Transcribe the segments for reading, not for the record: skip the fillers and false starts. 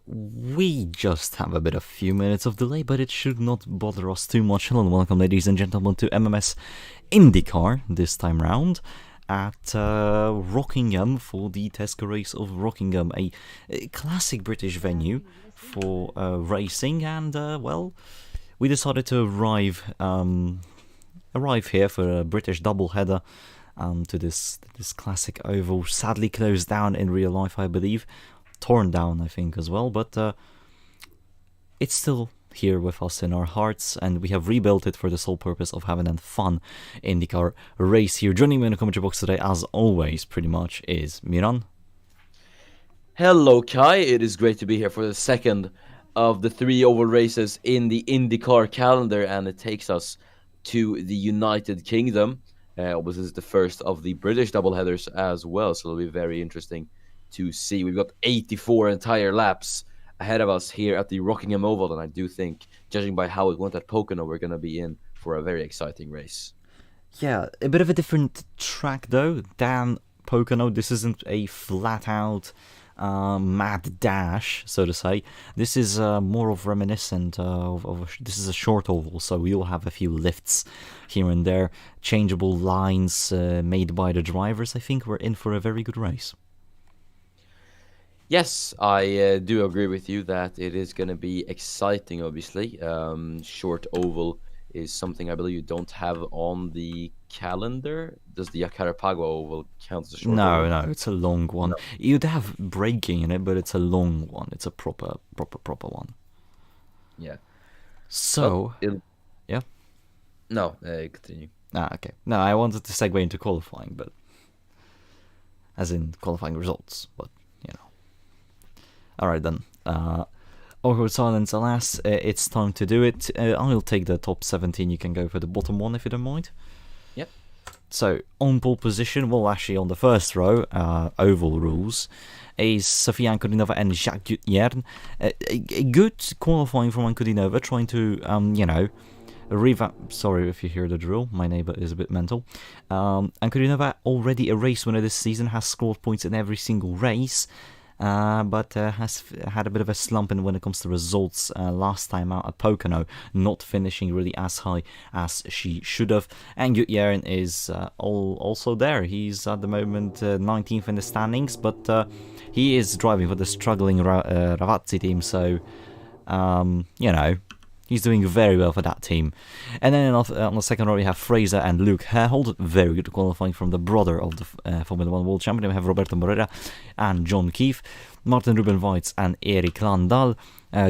We just have a few minutes of delay, but it should not bother us too much. Hello and welcome, ladies and gentlemen, to MMS IndyCar this time round at Rockingham for the Tesco race of Rockingham, a classic British venue for racing. And well, we decided to arrive here for a British doubleheader to this classic oval, sadly closed down in real life, I believe. Torn down, I think, as well, but it's still here with us in our hearts, and we have rebuilt it for the sole purpose of having a fun IndyCar race here. Joining me in the commentary box today, as always, pretty much, is Miran. Hello, Kai. It is great to be here for the second of the 3 oval races in the IndyCar calendar, and it takes us to the United Kingdom. This is the first of the British doubleheaders as well, so it'll be very interesting to see. We've got 84 entire laps ahead of us here at the Rockingham Oval, and I do think, judging by how it went at Pocono, we're going to be in for a very exciting race. Yeah, a bit of a different track though than Pocono. This isn't a flat-out mad dash, so to say. This is more of reminiscent this is a short oval, so we'll have a few lifts here and there, changeable lines made by the drivers. I think we're in for a very good race. Yes, I do agree with you that it is going to be exciting, obviously. Short oval is something I believe you don't have on the calendar. Does the Yacarapagua oval count as a short oval? No, it's a long one. No. You'd have braking in it, but it's a long one. It's a proper one. Yeah. So, yeah? No, continue. Okay. No, I wanted to segue into qualifying, but as in qualifying results, but Alright then, awkward silence alas, it's time to do it. I'll take the top 17, you can go for the bottom one if you don't mind. Yep. So, on pole position, well actually on the first row, oval rules, is Sofia Ankodinova and Jacques Gutierrez. A good qualifying from Ankodinova, trying to, revamp. Sorry if you hear the drill, my neighbor is a bit mental. Ankodinova, already a race winner this season, has scored points in every single race. But has had a bit of a slump when it comes to results last time out at Pocono, not finishing really as high as she should have. And Gutierrez is also there. He's at the moment 19th in the standings, but he is driving for the struggling Ravazzi team, so, he's doing very well for that team. And then on the second row we have Fraser and Luke Herhold, very good qualifying from the brother of the Formula 1 World Champion. We have Roberto Moreira and John Keefe, Martin Ruben Weitz and Erik Landal,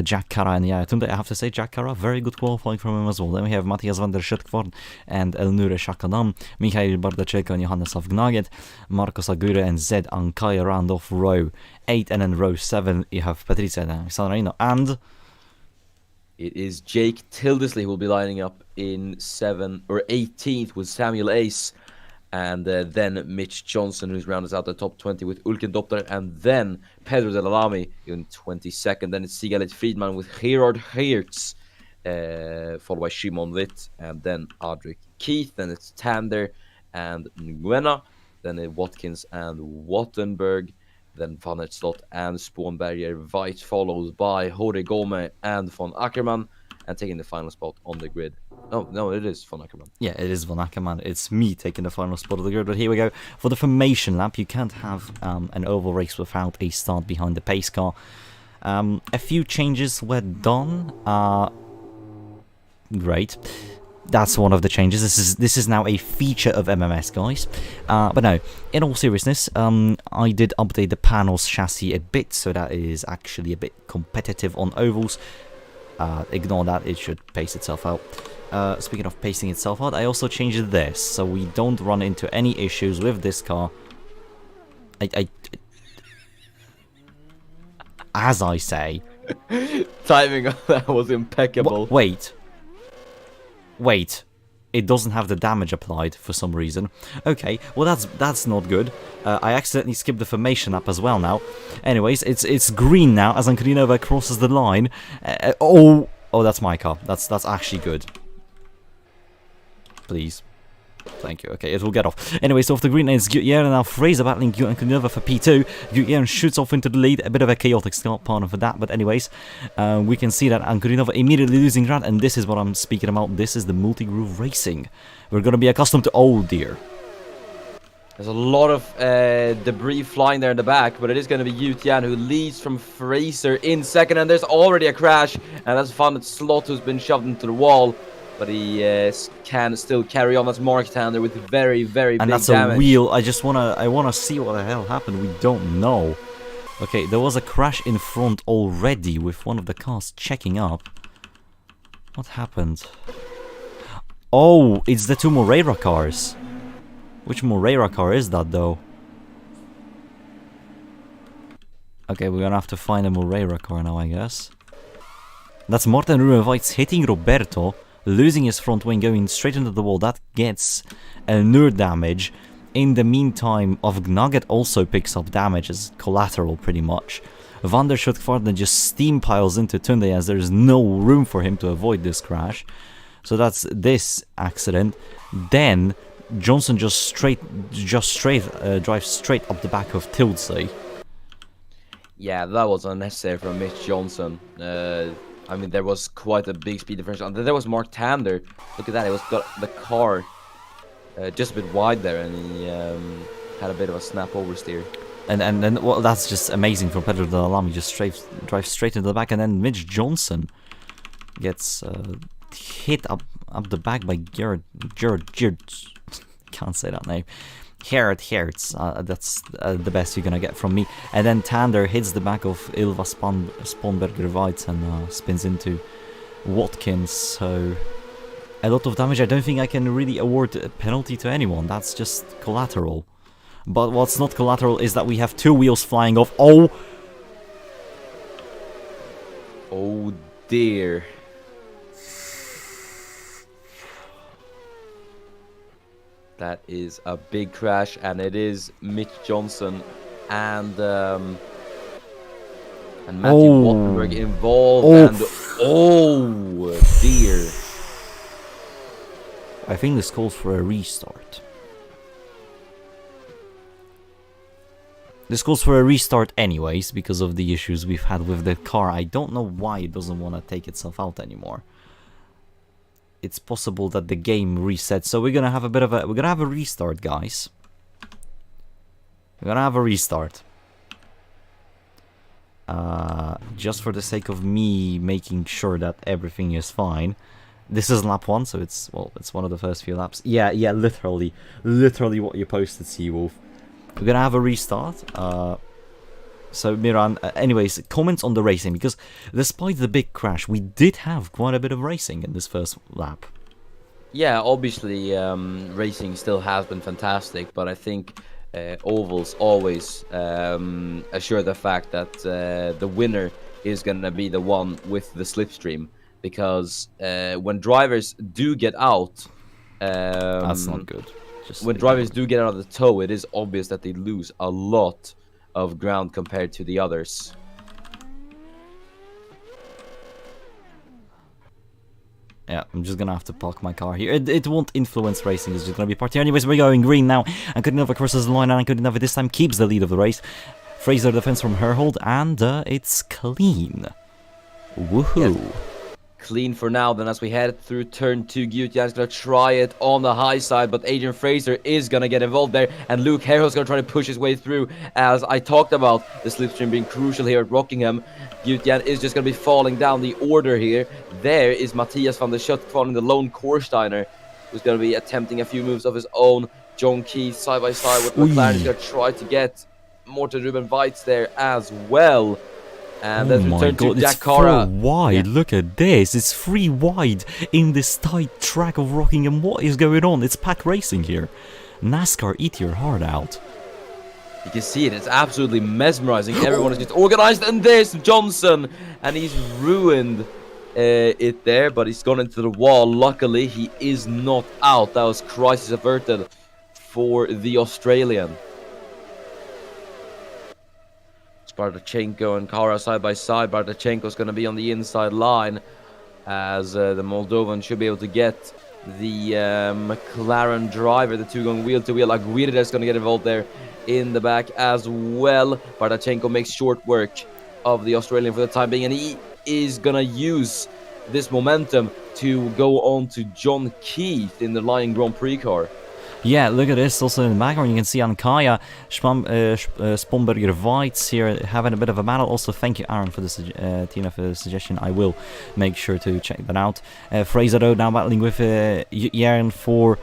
Jack Carra and Yaya Tunde. I have to say, Jack Carra, very good qualifying from him as well. Then we have Matthias van der Schötkvorn and Elnure Shakadam, Mikhail Bardacek and Johannes Avgnaget, Marcos Aguirre and Zed Ankaya round off row 8, and then row 7 you have Patricia Sanrino and... It is Jake Tildesley who will be lining up in 18th with Samuel Ace, and then Mitch Johnson, who's rounded out the top 20 with Ulken Doppler, and then Pedro de la Lamy in 22nd. Then it's Sigalit Friedman with Gerard Geertz, followed by Shimon Witt, and then Adric Keith. Then it's Tander and Nguena, then Watkins and Wattenberg. Then Van het Slot and Spoonberger. Weitz followed by Jorge Gome and Von Ackerman, and taking the final spot on the grid. No, it is Von Ackerman. Yeah, it is Von Ackerman. It's me taking the final spot of the grid. But here we go. For the formation lap, you can't have an oval race without a start behind the pace car. A few changes were done. Great. That's one of the changes. This is now a feature of MMS, guys. But no, in all seriousness, I did update the panel's chassis a bit, so that it is actually a bit competitive on ovals. Ignore that, it should pace itself out. Speaking of pacing itself out, I also changed this, so we don't run into any issues with this car. As I say... Timing on that was impeccable. Wait, it doesn't have the damage applied for some reason. Okay, well that's not good. I accidentally skipped the formation up as well now. Anyways, it's green now as Ankodinova crosses the line. Oh, that's my car. That's actually good. Please. Thank you. Okay, it will get off. Anyway, so off the green is Gutierrez, and now Fraser battling Gutierrez for P2. Gutierrez shoots off into the lead. A bit of a chaotic start, pardon for that. But anyways, we can see that Ankurinova immediately losing ground, and this is what I'm speaking about. This is the multi-groove racing. We're going to be accustomed to... Oh, dear. There's a lot of debris flying there in the back, but it is going to be Yu Tian who leads from Fraser in second, and there's already a crash, and that's found that Slot who's been shoved into the wall, but he can still carry on. That's Mark Tander with very, very big damage. And that's a wheel. I wanna see what the hell happened. We don't know. Okay, there was a crash in front already with one of the cars checking up. What happened? Oh, it's the two Moreira cars. Which Moreira car is that, though? Okay, we're gonna have to find a Moreira car now, I guess. That's Martin Rubenweitz hitting Roberto, losing his front wing, going straight into the wall. That gets another damage. In the meantime, Nugget also picks up damage as collateral, pretty much. Van der Schutvaart just steam piles into Tunde as there's no room for him to avoid this crash. So that's this accident. Then Johnson just drives straight up the back of Tildsey. Yeah, that was unnecessary from Mitch Johnson. I mean, there was quite a big speed differential. And then there was Mark Tander. Look at that, he got the car just a bit wide there, and he had a bit of a snap oversteer. And well, that's just amazing from Pedro de la Lama. He just drives straight into the back, and then Mitch Johnson gets hit up the back by Gerard. Can't say that name. Gerard Hertz. That's the best you're gonna get from me. And then Tander hits the back of Ilva Sponberger-Weitz and spins into Watkins. So a lot of damage. I don't think I can really award a penalty to anyone. That's just collateral. But what's not collateral is that we have two wheels flying off. Oh dear. That is a big crash, and it is Mitch Johnson and Matthew Wattenberg involved. And oh dear. I think this calls for a restart. This calls for a restart anyways, because of the issues we've had with the car. I don't know why it doesn't want to take itself out anymore. It's possible that the game resets, so we're gonna have a restart, guys. We're gonna have a restart. Just for the sake of me making sure that everything is fine. This is lap 1, so it's one of the first few laps. Yeah, literally what you posted, Seawolf. We're gonna have a restart. So Miran, anyways, comments on the racing, because despite the big crash, we did have quite a bit of racing in this first lap. Yeah, obviously racing still has been fantastic, but I think ovals always assure the fact that the winner is going to be the one with the slipstream, because when drivers do get out, that's not good. When drivers do get out of the tow, it is obvious that they lose a lot of ground compared to the others. Yeah, I'm just gonna have to park my car here. It won't influence racing, it's just gonna be part here. Anyways, we're going green now. Ankurinova crosses the line, and Ankurinova this time keeps the lead of the race. Fraser defends from Herhold, and it's clean. Woohoo! Yes. Clean for now. Then as we head through turn 2, Gutierrez gonna try it on the high side, but Adrian Fraser is gonna get involved there, and Luke Herhold's gonna try to push his way through. As I talked about the slipstream being crucial here at Rockingham, Gutierrez is just gonna be falling down the order here. There is Matthias van der Schut following the lone Korsteiner, who's gonna be attempting a few moves of his own. John Keith side by side with McLaren is gonna try to get Morten Rubenweitz there as well. And then return to it's Dakara. 4 wide. Yeah. Look at this. It's 3 wide in this tight track of Rockingham. What is going on? It's pack racing here. NASCAR, eat your heart out. You can see it. It's absolutely mesmerizing. Everyone is just organized. And there's Johnson. And he's ruined it there. But he's gone into the wall. Luckily, he is not out. That was crisis averted for the Australian. Bardachenko and Kara side by side. Bardachenko's going to be on the inside line, as the Moldovan should be able to get the McLaren driver, the two going wheel to wheel. Aguirre is going to get involved there in the back as well. Bardachenko makes short work of the Australian for the time being, and he is going to use this momentum to go on to John Keith in the Lion Grand Prix car. Yeah, look at this. Also in the background, you can see Ankaya, Spomberger Weitz here having a bit of a battle. Also, thank you, Aaron, for the Tina, for the suggestion. I will make sure to check that out. Fraser Road now battling with Jern for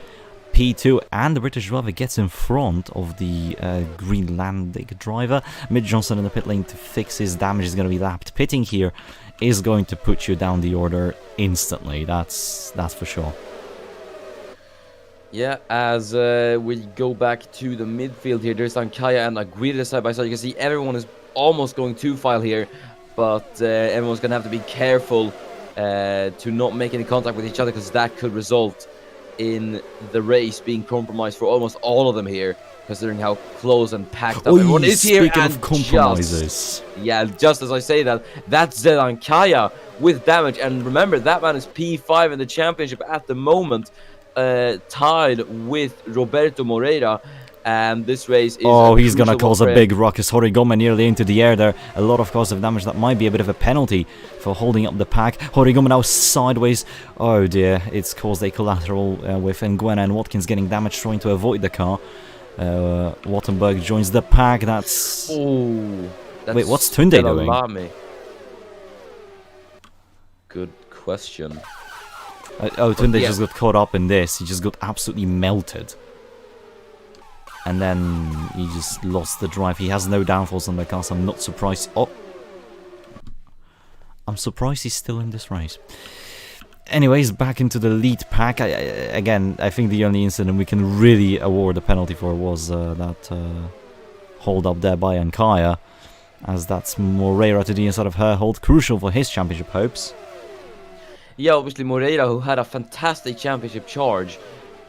P2, and the British driver gets in front of the Greenlandic driver. Mitch Johnson in the pit lane to fix his damage is going to be lapped. Pitting here is going to put you down the order instantly. That's for sure. Yeah, as we go back to the midfield here, there's Ankaya and Aguirre side by side. You can see everyone is almost going two-file here, but everyone's going to have to be careful to not make any contact with each other, because that could result in the race being compromised for almost all of them here, considering how close and packed up everyone is here. Speaking of compromises. Just as I say that, that's Ankaya with damage. And remember, that man is P5 in the championship at the moment, tied with Roberto Moreira, and this race is... Oh, he's gonna cause a big ruckus. Horigome nearly into the air there. A lot of cause of damage. That might be a bit of a penalty for holding up the pack. Horigome now sideways. Oh dear, it's caused a collateral with Nguyen and Watkins getting damaged, trying to avoid the car. Wattenberg joins the pack. That's... Oh, wait, what's Tunde doing? Me. Good question. Tunde just got caught up in this. He just got absolutely melted. And then he just lost the drive. He has no downfalls on the car, so I'm not surprised. Oh! I'm surprised he's still in this race. Anyways, back into the lead pack. Again, I think the only incident we can really award a penalty for was that hold up there by Ankaya, as that's Moreira to the inside of her hold. Crucial for his championship hopes. Yeah, obviously Moreira, who had a fantastic championship charge.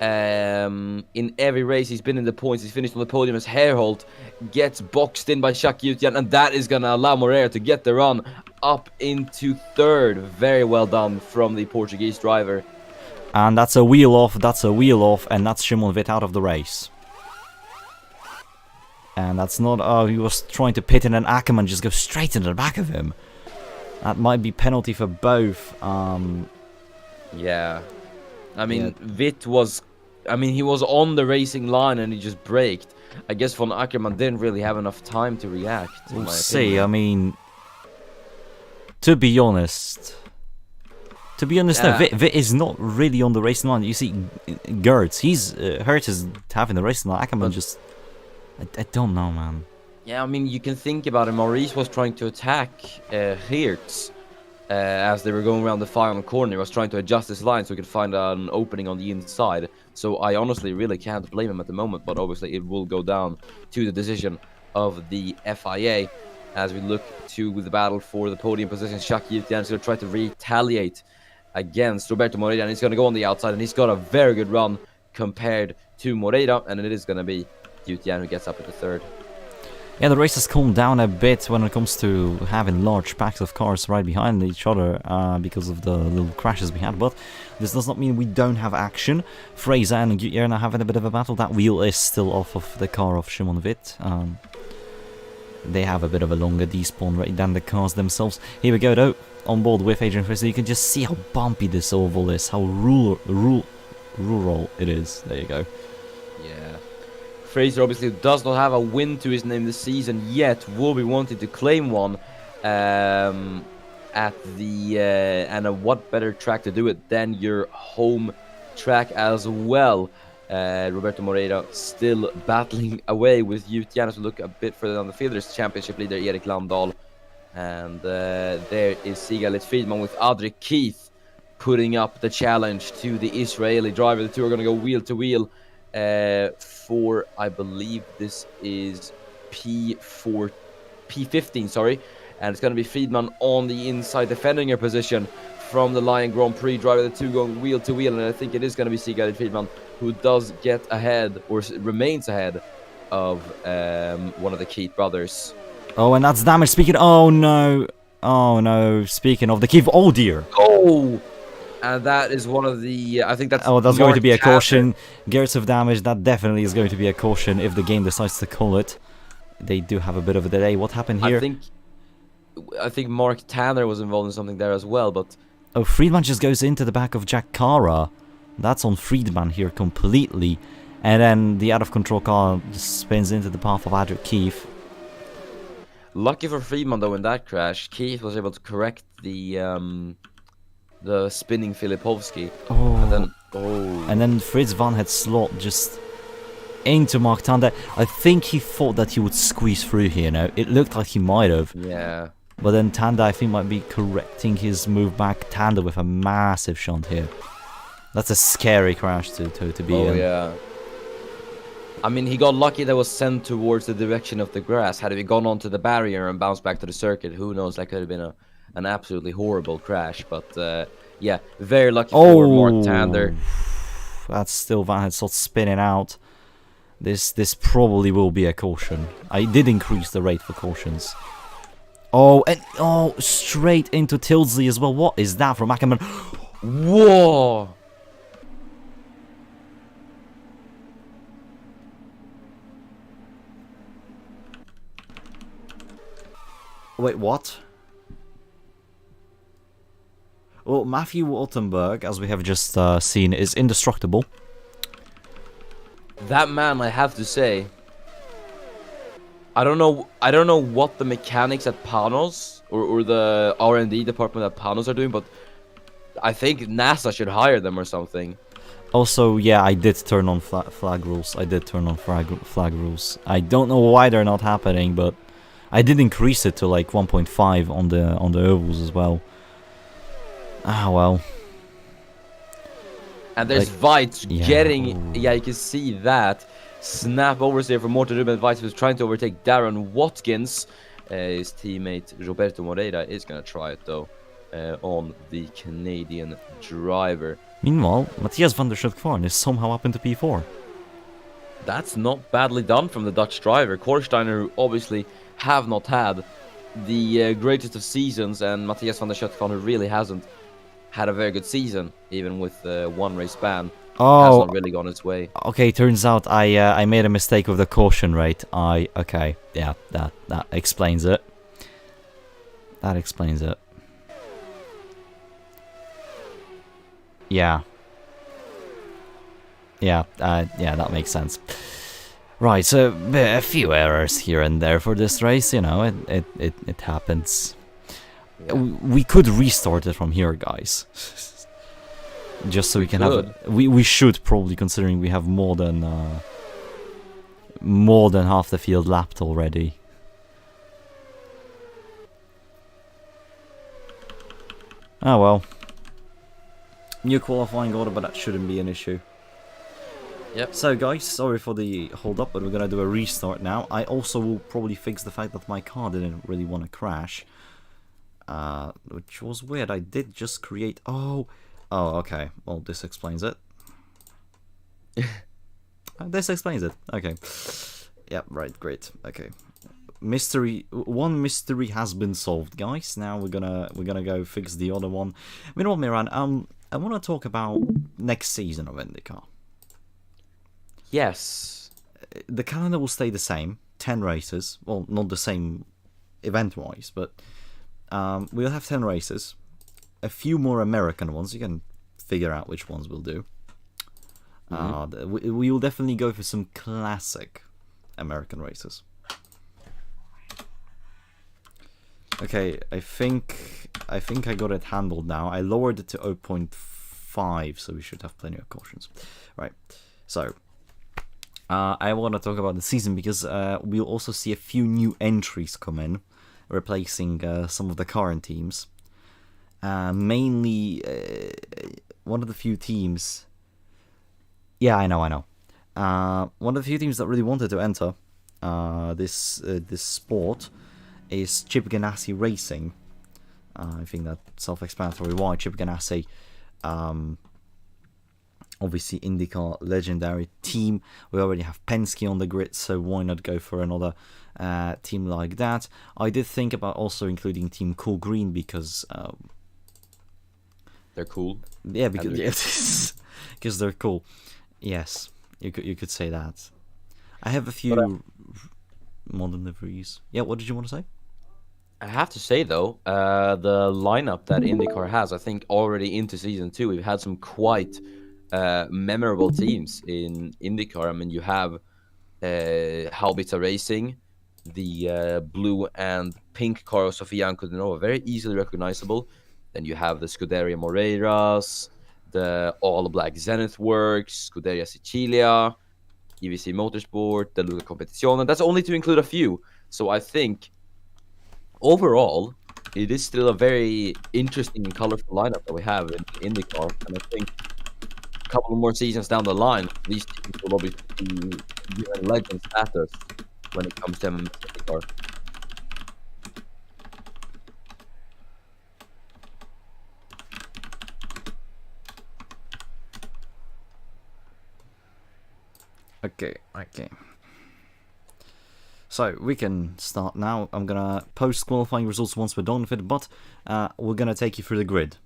In every race he's been in the points, he's finished on the podium as Herholt, gets boxed in by Jacques Yutian, and that is going to allow Moreira to get the run up into third. Very well done from the Portuguese driver. And that's a wheel off, and that's Szymon Witt out of the race. And that's not... Oh, he was trying to pit in, and Ackerman just goes straight into the back of him. That might be penalty for both. Yeah. I mean, Witt was... I mean, he was on the racing line and he just braked. I guess von Ackerman didn't really have enough time to react. We'll see. I mean, to be honest, no, Witt is not really on the racing line. You see, Gertz, he's hurt as having the racing line. Ackerman just, I don't know, man. Yeah, I mean, you can think about it. Maurice was trying to attack Hertz as they were going around the final corner. He was trying to adjust his line so he could find an opening on the inside. So I honestly really can't blame him at the moment, but obviously it will go down to the decision of the FIA as we look to the battle for the podium position. Jacques Yutian is going to try to retaliate against Roberto Moreira, and he's going to go on the outside, and he's got a very good run compared to Moreira, and it is going to be Yutian who gets up into third. Yeah, the race has calmed down a bit when it comes to having large packs of cars right behind each other because of the little crashes we had, but this does not mean we don't have action. Fraser and Gutierrez now having a bit of a battle. That wheel is still off of the car of Szymon Witt. They have a bit of a longer despawn rate than the cars themselves. Here we go though, on board with Adrian Fraser. You can just see how bumpy this oval is, how rural it is. There you go. Yeah. Fraser obviously does not have a win to his name this season yet, will be wanting to claim one at the and what better track to do it than your home track as well. Roberto Moreira still battling away with Yutian. As we look a bit further down the field, there's championship leader Erik Landahl, and there is Sigalit Friedman with Adrik Keith putting up the challenge to the Israeli driver. The two are going to go wheel to wheel for, I believe this is P15, sorry, and it's going to be Friedman on the inside defending her position from the Lion Grand Prix driver. The two going wheel to wheel, and I think it is going to be Sigalit Friedman who does get ahead, or remains ahead, of one of the Keith brothers. Oh, and that's damage. Speaking, oh no, speaking of the Keith, oh dear. Oh, And that is one of the. I think that's. Oh, that's going to Mark be a Tanner. caution. Gears of damage, that definitely is going to be a caution if the game decides to call it. They do have a bit of a delay. What happened I here? think Mark Tanner was involved in something there as well, but Oh, Friedman just goes into the back of Jack Cara. That's on Friedman here completely. And then the out-of-control car just spins into the path of Adric Keefe. lucky for Friedman though in that crash, Keith was able to correct the spinning Filipovsky. Oh. And And then Fritz Van had slot just into Mark Tanda. I think he thought that he would squeeze through here now. It looked like he might have. yeah. But then Tanda, I think, might be correcting his move back. Tanda with a massive shunt here. That's a scary crash to be in. Oh yeah. I mean, he got lucky that was sent towards the direction of the grass. Had he gone onto the barrier and bounced back to the circuit, who knows? That could have been an absolutely horrible crash. But yeah, very lucky for Mark Tander. That's still Van Hetslot spinning out. This probably will be a caution. I did increase the rate for cautions. Oh, and straight into Tilsley as well. What is that from Ackerman? Whoa! Wait, what? Well, Matthew Waltenberg, as we have just seen, is indestructible. That man, I have to say, I don't know what the mechanics at Panos or the R&D department at Panos are doing, but I think NASA should hire them or something. Also, yeah, I did turn on flag rules. I did turn on flag rules. I don't know why they're not happening, but I did increase it to like 1.5 on the ovals as well. Ah, well. And there's Weitz getting, yeah, you can see that. Snap overs there from Morten Ruben. Weitz was trying to overtake Darren Watkins. His teammate Roberto Moreira is going to try it though on the Canadian driver. Meanwhile, Matthias van der Schut-Kvarn is somehow up into P4. That's not badly done from the Dutch driver. Korsteiner, who obviously have not had the greatest of seasons, and Matthias van der Schut-Kvarn, who really hasn't had a very good season, even with one race ban. Has not really gone its way. Okay, turns out I made a mistake with the caution rate. Okay, yeah, that explains it. That explains it. Yeah. Yeah, that makes sense. Right, so a few errors here and there for this race, you know, it happens. Yeah. We could restart it from here, guys. Just so we can have. We should probably, considering we have more than half the field lapped already. Oh well. New qualifying order, but that shouldn't be an issue. Yep. So guys, sorry for the hold up, but we're gonna do a restart now. I also will probably fix the fact that my car didn't really want to crash. Which was weird. I did just create. Oh, okay. Well, this explains it. This explains it. Okay. Yep. Right. Great. Okay. One mystery has been solved, guys. Now we're gonna go fix the other one. You know what, Miran? I want to talk about next season of IndyCar. Yes. The calendar will stay the same. 10 races. Well, not the same event-wise, but we'll have 10 races. A few more American ones. You can figure out which ones we'll do. We will definitely go for some classic American races. Okay, I think I got it handled now. I lowered it to 0.5, so we should have plenty of cautions. Right, so I want to talk about the season because we'll also see a few new entries come in, replacing some of the current teams. Mainly, one of the few teams. Yeah, I know. One of the few teams that really wanted to enter this sport is Chip Ganassi Racing. I think that's self-explanatory why Chip Ganassi, obviously IndyCar legendary team. We already have Penske on the grid, so why not go for another team like that? I did think about also including Team Cool Green because They're cool. Yeah, because because they're cool. Yes, you could say that. I have a few modern liveries. Yeah, what did you want to say? I have to say though, the lineup that IndyCar has, I think already into season 2, we've had some quite memorable teams in IndyCar. I mean, you have Haubitsa Racing, the blue and pink car of Sofia and Kudinova, very easily recognizable. Then you have the Scuderia Moreiras, the all black Zenith Works, Scuderia Sicilia, EVC Motorsport, the Luca Competizione. That's only to include a few. So I think overall, it is still a very interesting and colorful lineup that we have in IndyCar, and I think a couple more seasons down the line, these teams will obviously be given legend status when it comes to IndyCar. Okay. So we can start now. I'm gonna post qualifying results once we're done with it, but we're gonna take you through the grid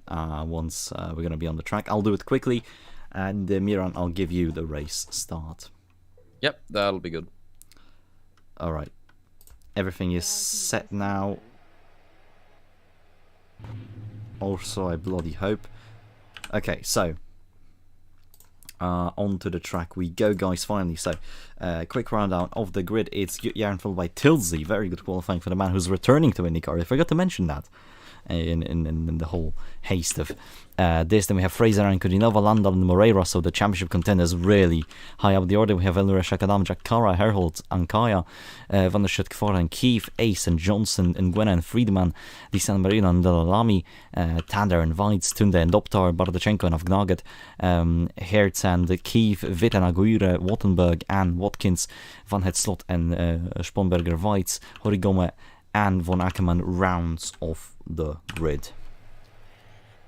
once we're gonna be on the track. I'll do it quickly, and Miran, I'll give you the race start. Yep, that'll be good. All right, everything is set now. Also, I bloody hope. Okay, so onto the track we go, guys, finally. So quick rundown of the grid. It's Yarn followed by Tilsey, very good qualifying for the man who's returning to IndyCar. I forgot to mention that in the whole haste of this. Then we have Fraser and Kudinova, Landal and Moreira, so the championship contenders really high up the order. We have Elnura Shakadam, Jack Cara, Herhold, Ankaya, Van der Schut, Kvara and Keefe, Ace and Johnson, and Gwena and Friedman, Di San Marino and Dalalami, Tander and Weitz, Tunde and Doptar, Bardachenko and Avgnaget, Hertz and Keefe, Witt and Aguirre, Wattenberg and Watkins, Van Het Slot and Sponberger, Weitz, Horigome and Von Ackerman rounds off the grid.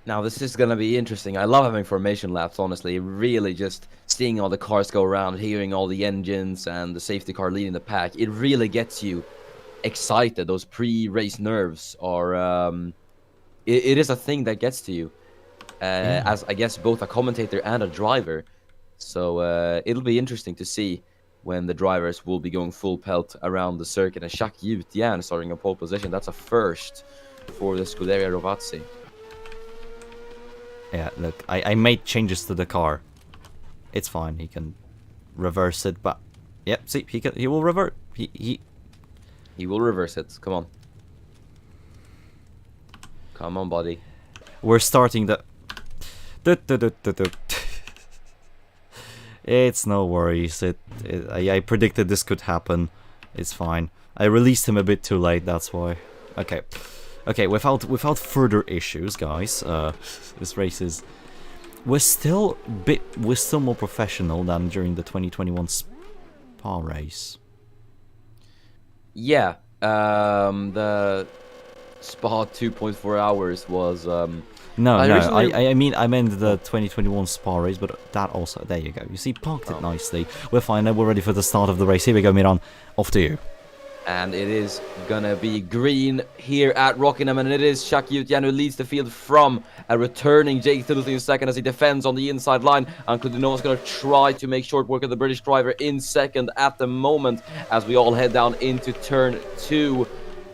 Now, this is going to be interesting. I love having formation laps, honestly. Really just seeing all the cars go around, hearing all the engines and the safety car leading the pack. It really gets you excited. Those pre-race nerves are... it is a thing that gets to you. As, I guess, both a commentator and a driver. So it'll be interesting to see when the drivers will be going full pelt around the circuit. And Jacques Jutien starting a pole position. That's a first for the Scuderia Rovazzi. Yeah, look, I made changes to the car. It's fine, he can reverse it, but... Yep, see, he will revert. He will reverse it, come on. Come on, buddy. We're starting the... It's no worries. I predicted this could happen. It's fine. I released him a bit too late, that's why. Okay, without further issues, guys. This race is... We're still more professional than during the 2021 Spa race. Yeah, the Spa 2.4 hours was... I meant the 2021 Spa race, but that also... There you go. You see, parked it nicely. We're fine now. We're ready for the start of the race. Here we go, Miran. Off to you. And it is gonna be green here at Rockingham, and it is Jacques Jutien who leads the field from a returning Jake Tilsley in second as he defends on the inside line. And Kudinova's gonna try to make short work of the British driver in second at the moment as we all head down into turn 2.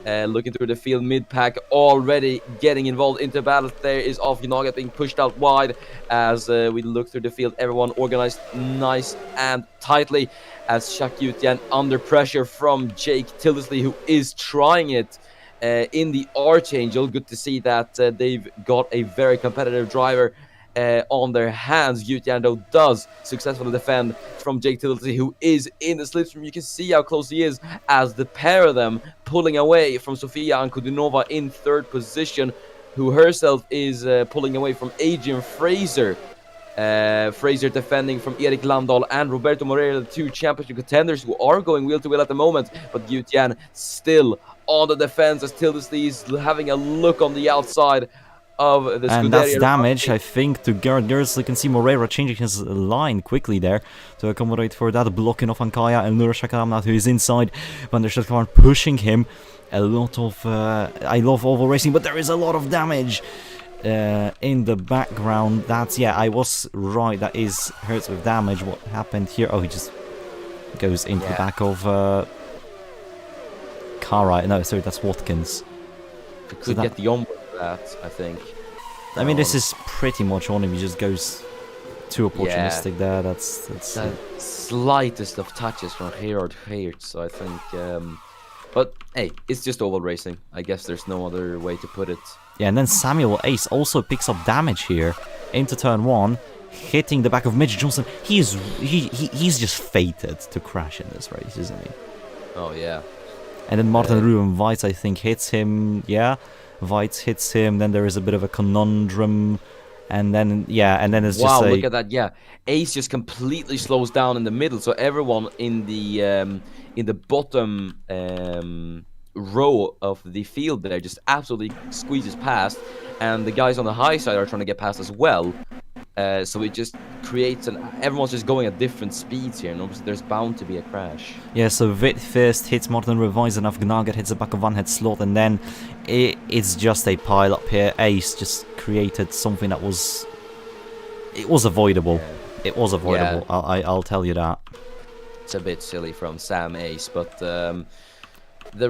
Looking through the field, mid-pack already getting involved into battle. There is Avgnaget being pushed out wide as we look through the field. Everyone organized nice and tightly as Jacques Jutien under pressure from Jake Tilsley, who is trying it in the Archangel. Good to see that they've got a very competitive driver on their hands. Jutien, though, does successfully defend from Jake Tilsley, who is in the slipstream. You can see how close he is as the pair of them pulling away from Sofia and Kudinova in third position, who herself is pulling away from Adrian Fraser. Fraser defending from Erik Landahl and Roberto Moreira, the two championship contenders who are going wheel to wheel at the moment. But Jutien still on the defense as Tilsley is having a look on the outside of the Scuderia. And that's damage, I think, to Gerard Gerst. You can see Moreira changing his line quickly there to accommodate for that, blocking off Ankaya and Nura Shakaramnat, who is inside. Van der Schut pushing him. A lot of... I love oval racing, but there is a lot of damage. in the background. That's, yeah, I was right. That is hurts with damage. What happened here? Oh, he just goes into the back of Kara. No, sorry, that's Watkins. We could get the onboard for that, I think. I mean, this is pretty much on him. He just goes too opportunistic there. That's the slightest of touches from here to here. So I think, but hey, it's just oval racing. I guess there's no other way to put it. Yeah, and then Samuel Ace also picks up damage here into turn 1, hitting the back of Mitch Johnson. He's just fated to crash in this race, isn't he? Oh yeah. And then Martin Ruben Weitz, I think, hits him. Yeah, Weitz hits him. Then there is a bit of a conundrum. And then, yeah, and then it's just wow, look at that, yeah. Ace just completely slows down in the middle, so everyone in the bottom row of the field there just absolutely squeezes past, and the guys on the high side are trying to get past as well. So it just creates everyone's just going at different speeds here, and obviously there's bound to be a crash. Yeah, so Witt first hits Martin Revice enough, Gnaget hits the back of One Head Slot, and then it's just a pile up here. Ace just created something that was avoidable. Yeah. It was avoidable. Yeah. I'll tell you that. It's a bit silly from Sam Ace, but the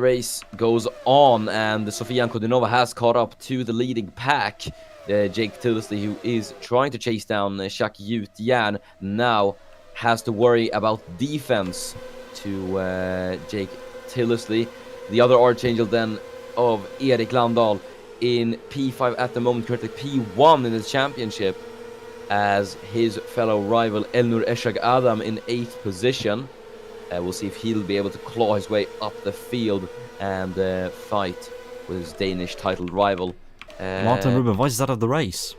race goes on, and Sofia Ankodinova has caught up to the leading pack. Jake Tildesley, who is trying to chase down Jacques Jutjärn, now has to worry about defense to Jake Tildesley. The other Archangel then of Erik Landahl in P5 at the moment, currently P1 in the championship, as his fellow rival Elnur Eshag Adam in 8th position. We'll see if he'll be able to claw his way up the field and fight with his Danish titled rival. Martin Ruben Weiss is out of the race.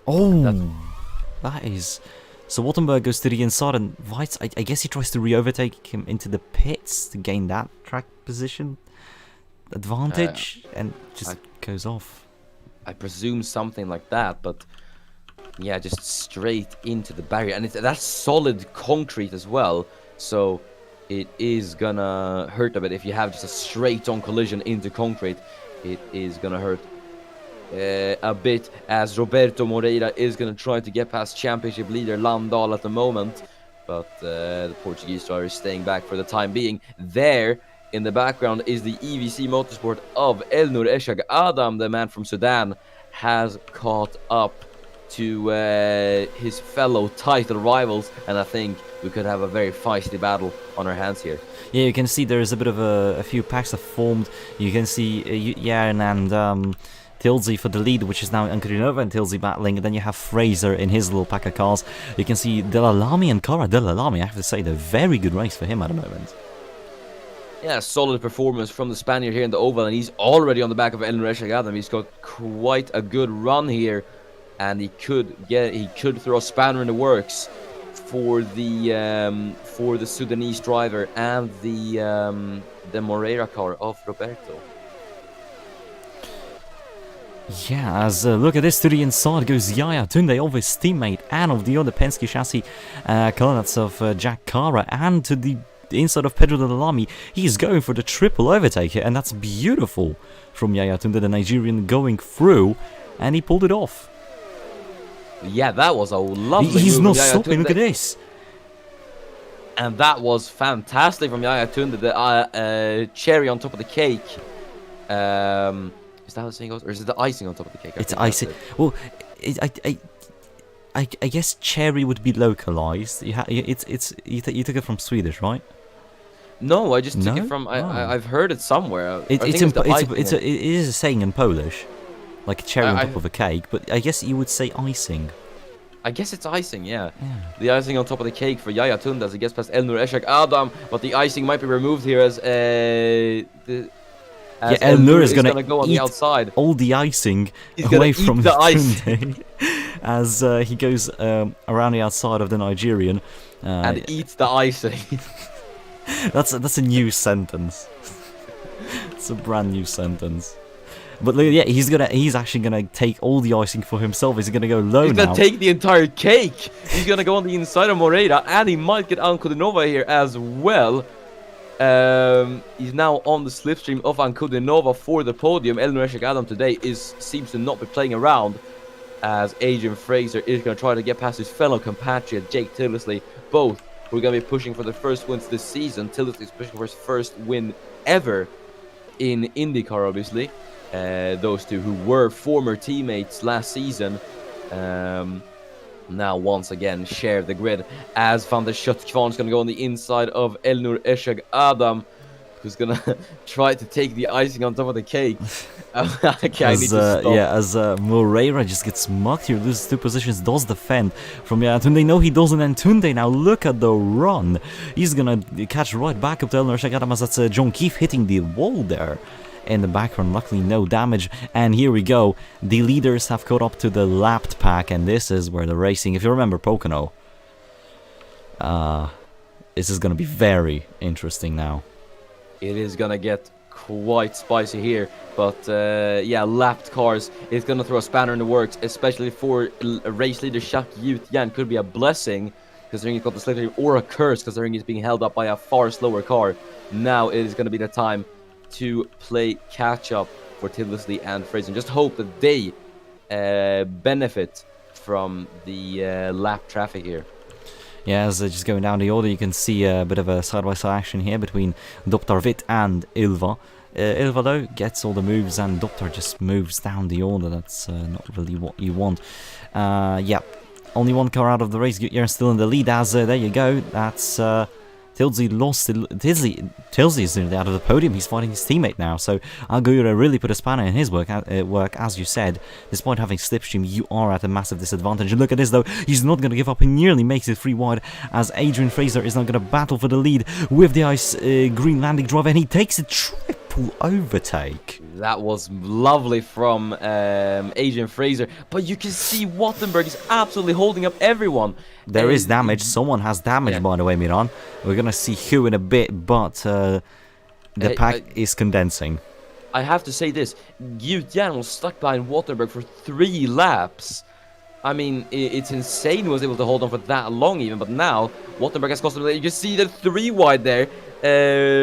Oh, that is... So Wattenberg goes to the inside, and Weiss, I guess he tries to re-overtake him into the pits to gain that track position advantage, and just goes off. I presume something like that, but yeah, just straight into the barrier, and that's solid concrete as well, so it is gonna hurt a bit. If you have just a straight-on collision into concrete, it is gonna hurt a bit, as Roberto Moreira is gonna try to get past championship leader Landahl at the moment, but the Portuguese driver is staying back for the time being. There in the background is the EVC Motorsport of Elnur Eshag Adam, the man from Sudan, has caught up to his fellow title rivals, and I think we could have a very feisty battle on our hands here. Yeah, you can see there is a bit of a few packs have formed. You can see Järn and Tilsey for the lead, which is now Ankarinova and Tilsey battling, and then you have Fraser in his little pack of cars. You can see Delalami and Cara Delalami, I have to say, they're very good race for him at the moment. Yeah, solid performance from the Spaniard here in the oval, and he's already on the back of Elnur Eshag Adam. He's got quite a good run here, and he could throw a spanner in the works for the Sudanese driver and the Moreira car of Roberto. Yeah, as look at this, to the inside goes Yaya Tunde of his teammate and of the other Penske chassis car, that's of Jack Cara, and to the inside of Pedro Delalami. He's going for the triple overtake here, and that's beautiful from Yaya Tunde, the Nigerian, going through, and he pulled it off. Yeah, that was a lovely He's move not stopping, look at this. And that was fantastic from Yaya Tunde, the cherry on top of the cake. Is that how the saying goes? Or is it the icing on top of the cake? It's icing. Well, I guess cherry would be localized. You took it from Swedish, right? No, I just took it from... I've heard it somewhere. It is a saying in Polish. Like cherry on top of a cake, but I guess you would say icing. I guess it's icing, yeah. The icing on top of the cake for Yaya Tunde as he gets past Elnur Eshag Adam, but the icing might be removed here as Elnur is gonna go on the outside. All the icing away from the icing as he goes around the outside of the Nigerian and eats the icing. That's a new sentence. It's a brand new sentence. But yeah, he's actually gonna take all the icing for himself. He's gonna go low now. He's gonna take the entire cake. He's gonna go on the inside of Moreira, and he might get Ankodinova here as well. He's now on the slipstream of Ankudinova for the podium. Elnur Adam today seems to not be playing around, as Adrian Fraser is going to try to get past his fellow compatriot Jake Tildesley. Both who are going to be pushing for their first wins this season. Tildesley is pushing for his first win ever in IndyCar, obviously. Those two who were former teammates last season. Now once again share the grid, as Van der Schut-Kvarn is going to go on the inside of Elnur Eshag Adam, who's going to try to take the icing on top of the cake. As Moreira just gets mucked here, loses 2 positions, does defend from Tunde. No, he doesn't, and Tunde now look at the run. He's going to catch right back up to Elnur Eshag Adam, as that's John Keefe hitting the wall there. In the background, luckily no damage, and here we go. The leaders have caught up to the lapped pack, and this is where the racing, if you remember Pocono, this is going to be very interesting now. It is going to get quite spicy here, but yeah, lapped cars is going to throw a spanner in the works, especially for race leader Jacques Jan. Could be a blessing, considering he's got the slipstream, or a curse, considering he's being held up by a far slower car. Now it is going to be the time to play catch-up for Tildesley and Fraser, and just hope that they benefit from the lap traffic here. Yeah, as just going down the order, you can see a bit of a side-by-side action here between Dr. Witt and Ilva. Ilva, though, gets all the moves, and Dr. just moves down the order. That's not really what you want. Yeah, only 1 car out of the race. You're still in the lead, as there you go. That's Tilsley lost. Tilsley is nearly out of the podium. He's fighting his teammate now. So Aguirre really put a spanner in his work. As you said, despite having slipstream, you are at a massive disadvantage. And look at this, though. He's not going to give up. He nearly makes it 3 wide, as Adrian Fraser is now going to battle for the lead with the ice green landing driver, and he takes a triple overtake. That was lovely from Adrian Fraser, but you can see Wattenberg is absolutely holding up everyone. There is damage. Someone has damage, by the way, Miran. We're going to see who in a bit, but the pack is condensing. I have to say this. Gyut Jan was stuck behind Wattenberg for 3 laps. I mean, it's insane he was able to hold on for that long even, but now Wattenberg has cost him. You can see the 3 wide there.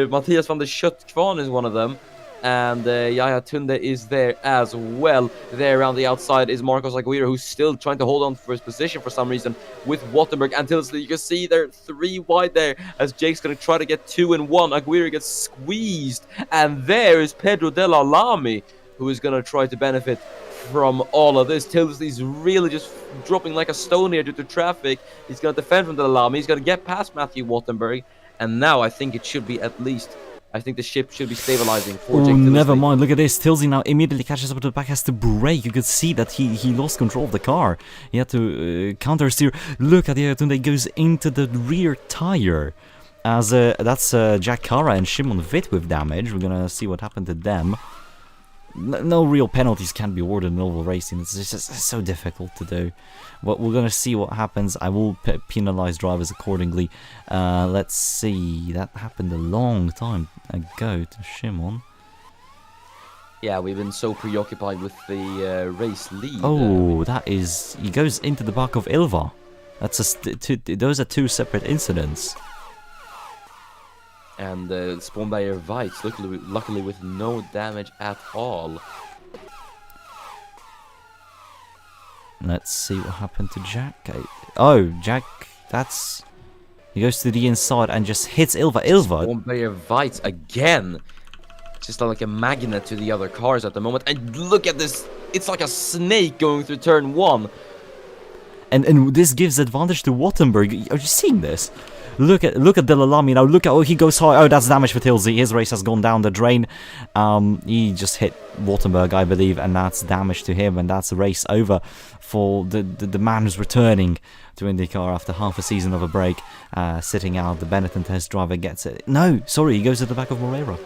Matthias van der Schut-Kvarn is one of them. And Yaya Tunde is there as well. There around the outside is Marcos Aguirre, who's still trying to hold on for his position for some reason with Wattenberg and Tildesley. You can see they're 3 wide there, as Jake's going to try to get 2 and 1. Aguirre gets squeezed. And there is Pedro Della Lamy, who is going to try to benefit from all of this. Tildesley's really just dropping like a stone here due to traffic. He's going to defend from Della Lamy. He's going to get past Matthew Wattenberg. And now I think it should be at least... I think the ship should be stabilizing for Jake Tildesley. Never mind, look at this. Tildesley now immediately catches up to the back, has to brake. You could see that he lost control of the car. He had to counter steer. Look at the Tunde goes into the rear tire. As that's Jack Cara and Shimon Witt with damage. We're gonna see what happened to them. No real penalties can be awarded in oval racing. It's just so difficult to do. But we're going to see what happens. I will penalize drivers accordingly. Let's see. That happened a long time ago to Shimon. Yeah, we've been so preoccupied with the race lead. Oh, that is... He goes into the back of Ilva. That's those are 2 separate incidents. And spawned by your Vites, luckily with no damage at all. Let's see what happened to Jack. Oh, Jack, that's... He goes to the inside and just hits Ilva. Spawned by your Vites again. Just like a magnet to the other cars at the moment. And look at this. It's like a snake going through turn 1. And this gives advantage to Wattenberg. Are you seeing this? Look at Della Lamy now. Look at he goes high. Oh, that's damage for Tilsey. His race has gone down the drain. He just hit Wattenberg, I believe, and that's damage to him. And that's a race over for the man who's returning to IndyCar after half a season of a break, sitting out. The Benetton test driver gets it. No, sorry, he goes to the back of Moreira.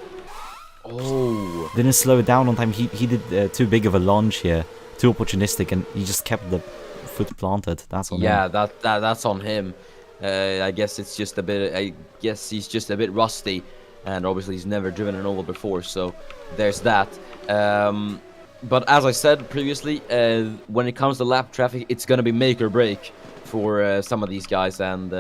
Oh, didn't slow it down on time. He did too big of a lunge here, too opportunistic, and he just kept the foot planted. That's on him. Yeah, that's on him. I guess it's just a bit. I guess he's just a bit rusty, and obviously he's never driven an oval before. So there's that. But as I said previously, when it comes to lap traffic, it's gonna be make or break for some of these guys, and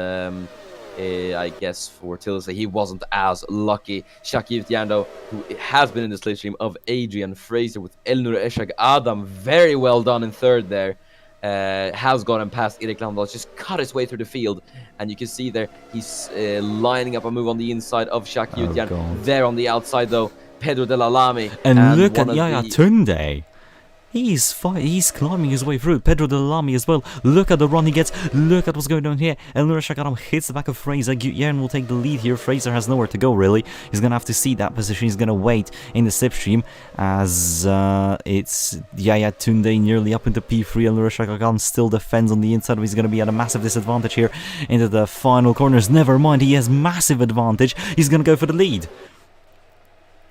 I guess for Tilsley, he wasn't as lucky. Shaki Yutjando, who has been in the slipstream of Adrian Fraser with Elnur Eshak Adam, very well done in third there. Has gotten past Erik Landal, just cut his way through the field, and you can see there he's lining up a move on the inside of Shaki Yutjan. There on the outside though, Pedro de la Lamy, and look at Yaya Tunde. He's climbing his way through. Pedro de la Lamy as well. Look at the run he gets. Look at what's going on here. Elnur Shakaram hits the back of Fraser. Gutierrez will take the lead here. Fraser has nowhere to go, really. He's going to have to see that position. He's going to wait in the slipstream as it's Yaya Tunde nearly up into P3. Elnur Shakaram still defends on the inside. He's going to be at a massive disadvantage here into the final corners. Never mind, he has massive advantage. He's going to go for the lead.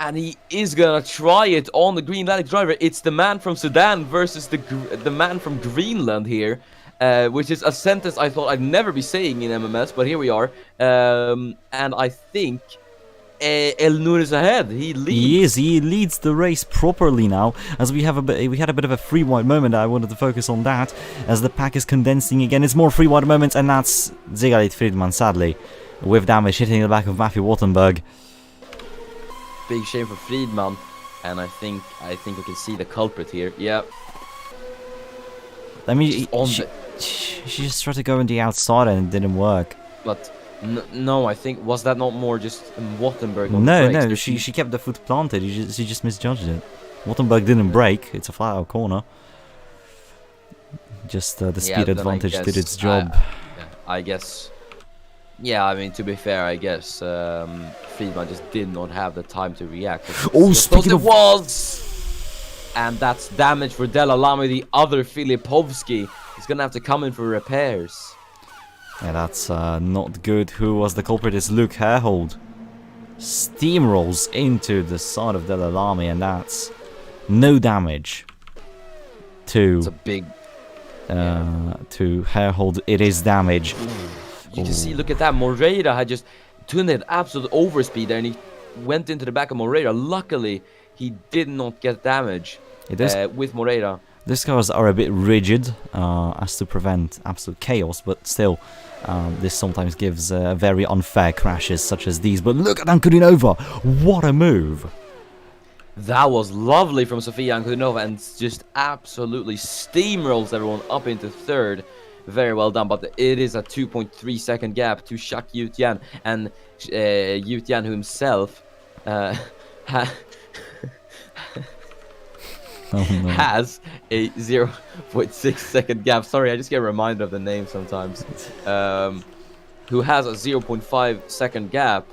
And he is gonna try it on the Greenlandic driver. It's the man from Sudan versus the man from Greenland here, which is a sentence I thought I'd never be saying in MMS, but here we are. And I think Elnur is ahead. He leads. He leads the race properly now. As we had a bit of a free wide moment. I wanted to focus on that as the pack is condensing again. It's more free wide moments, and that's Zigalit Friedman sadly with damage hitting the back of Matthew Wattenberg. Big shame for Friedman, and I think we can see the culprit here. Yep. I mean, she just tried to go on the outside and it didn't work. But no, I think was that not more just Wattenberg? No, she kept the foot planted. She just misjudged it. Wattenberg didn't break. It's a flat out corner. Just the speed advantage did its job. I guess. Yeah, I mean, to be fair, I guess Friedman just did not have the time to react. Oh, speaking of... And that's damage for Della Lamy. The other Filipovsky is going to have to come in for repairs. Yeah, that's not good. Who was the culprit? It's Luke Herhold. Steamrolls into the side of Della Lamy, and that's no damage to... It's a big... to Herhold. It is damage. You can see, look at that, Moreira had just tuned it absolute overspeed there, and he went into the back of Moreira. Luckily, he did not get damage with Moreira. These cars are a bit rigid as to prevent absolute chaos, but still, this sometimes gives very unfair crashes such as these. But look at Ankudinova! What a move! That was lovely from Sofia Ankudinova, and just absolutely steamrolls everyone up into third. Very well done, but it is a 2.3 second gap to Shak Yutjan, and Yutjan himself has a 0.6 second gap. Sorry, I just get reminded of the name sometimes. Who has a 0.5 second gap